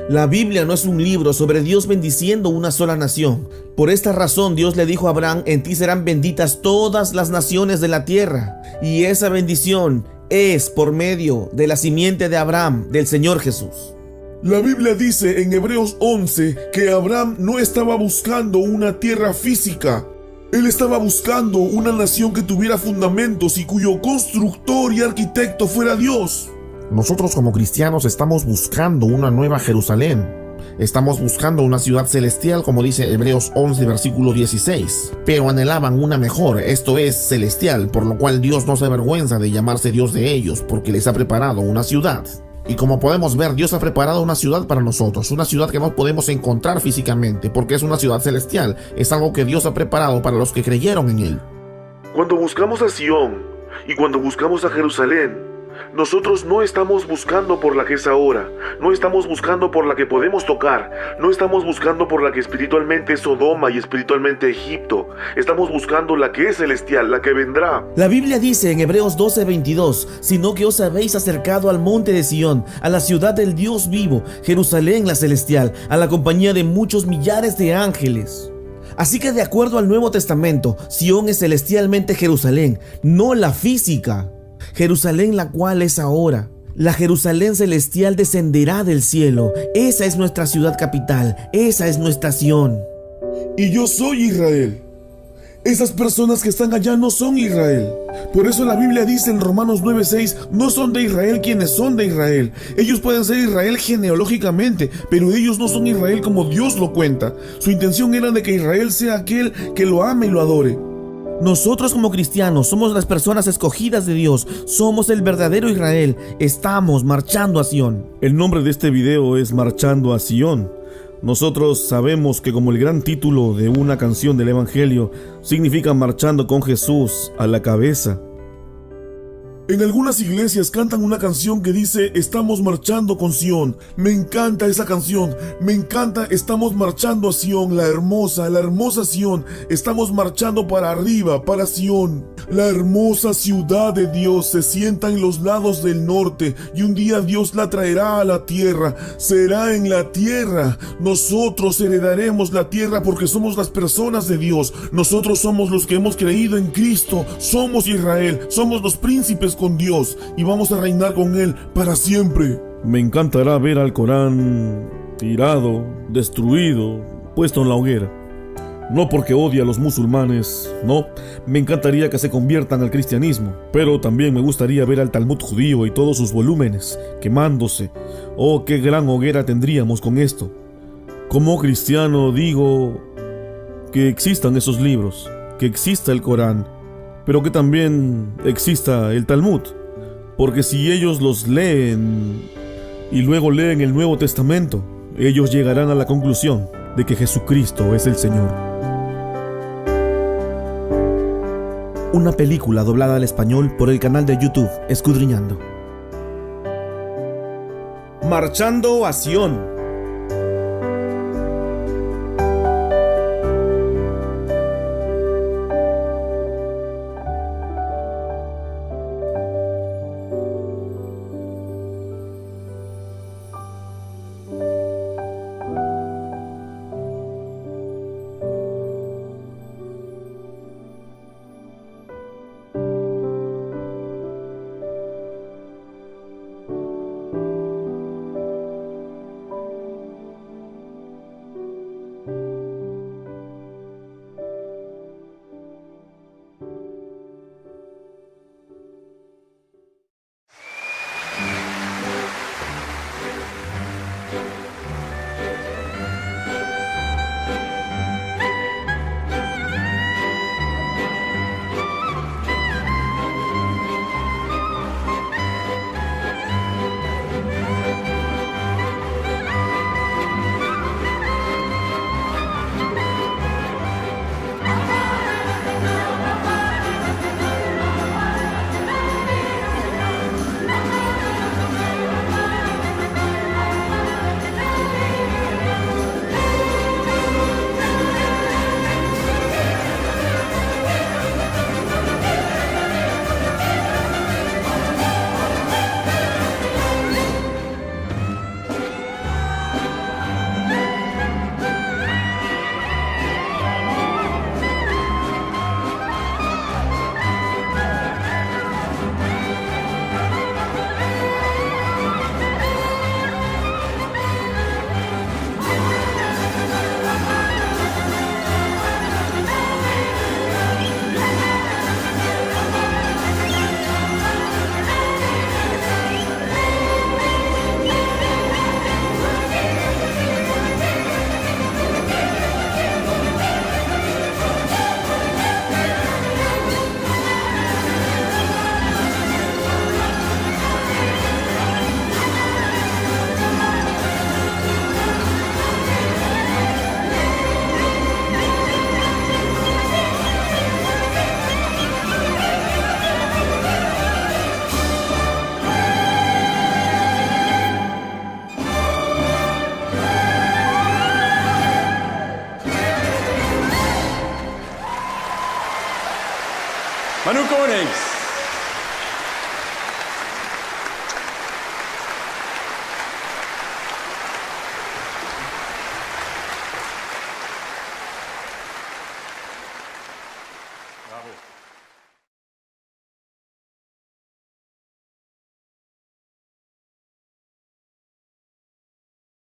La Biblia no es un libro sobre Dios bendiciendo una sola nación. Por esta razón Dios le dijo a Abraham: en ti serán benditas todas las naciones de la tierra. Y esa bendición es por medio de la simiente de Abraham, del Señor Jesús. La Biblia dice en Hebreos 11 que Abraham no estaba buscando una tierra física. Él estaba buscando una nación que tuviera fundamentos y cuyo constructor y arquitecto fuera Dios. Nosotros como cristianos estamos buscando una nueva Jerusalén. Estamos buscando una ciudad celestial, como dice Hebreos 11, versículo 16. Pero anhelaban una mejor, esto es, celestial, por lo cual Dios no se avergüenza de llamarse Dios de ellos, porque les ha preparado una ciudad. Y como podemos ver, Dios ha preparado una ciudad para nosotros, una ciudad que no podemos encontrar físicamente, porque es una ciudad celestial. Es algo que Dios ha preparado para los que creyeron en Él. Cuando buscamos a Sión y cuando buscamos a Jerusalén, Nosotros no estamos buscando por la que es ahora, no estamos buscando por la que podemos tocar, no estamos buscando por la que espiritualmente es Sodoma y espiritualmente Egipto, estamos buscando la que es celestial, la que vendrá. La Biblia dice en Hebreos 12:22, sino que os habéis acercado al monte de Sión, a la ciudad del Dios vivo, Jerusalén la celestial, a la compañía de muchos millares de ángeles. Así que de acuerdo al Nuevo Testamento, Sión es celestialmente Jerusalén, no la física. Jerusalén la cual es ahora. La Jerusalén celestial descenderá del cielo. Esa es nuestra ciudad capital. Esa es nuestra Sión. Y yo soy Israel. Esas personas que están allá no son Israel. Por eso la Biblia dice en Romanos 9:6, no son de Israel quienes son de Israel. Ellos pueden ser Israel genealógicamente, pero ellos no son Israel como Dios lo cuenta. Su intención era de que Israel sea aquel que lo ame y lo adore. Nosotros como cristianos somos las personas escogidas de Dios, somos el verdadero Israel, estamos marchando a Sión. El nombre de este video es Marchando a Sión. Nosotros sabemos que como el gran título de una canción del Evangelio significa marchando con Jesús a la cabeza. En algunas iglesias cantan una canción que dice estamos marchando con Sión. Me encanta esa canción, me encanta. Estamos marchando a Sión, la hermosa Sión. Estamos marchando para arriba, para Sión. La hermosa ciudad de Dios se sienta en los lados del norte y un día Dios la traerá a la tierra. Será en la tierra. Nosotros heredaremos la tierra porque somos las personas de Dios. Nosotros somos los que hemos creído en Cristo. Somos Israel, somos los príncipes con Dios y vamos a reinar con Él para siempre. Me encantará ver al Corán tirado, destruido, puesto en la hoguera. No porque odie a los musulmanes, no, me encantaría que se conviertan al cristianismo, pero también me gustaría ver al Talmud judío y todos sus volúmenes quemándose. Oh, qué gran hoguera tendríamos con esto. Como cristiano digo que existan esos libros, que exista el Corán, pero que también exista el Talmud, porque si ellos los leen y luego leen el Nuevo Testamento, ellos llegarán a la conclusión de que Jesucristo es el Señor. Una película doblada al español por el canal de YouTube Escudriñando. Marchando a Sión. Hanukkah. Bravo.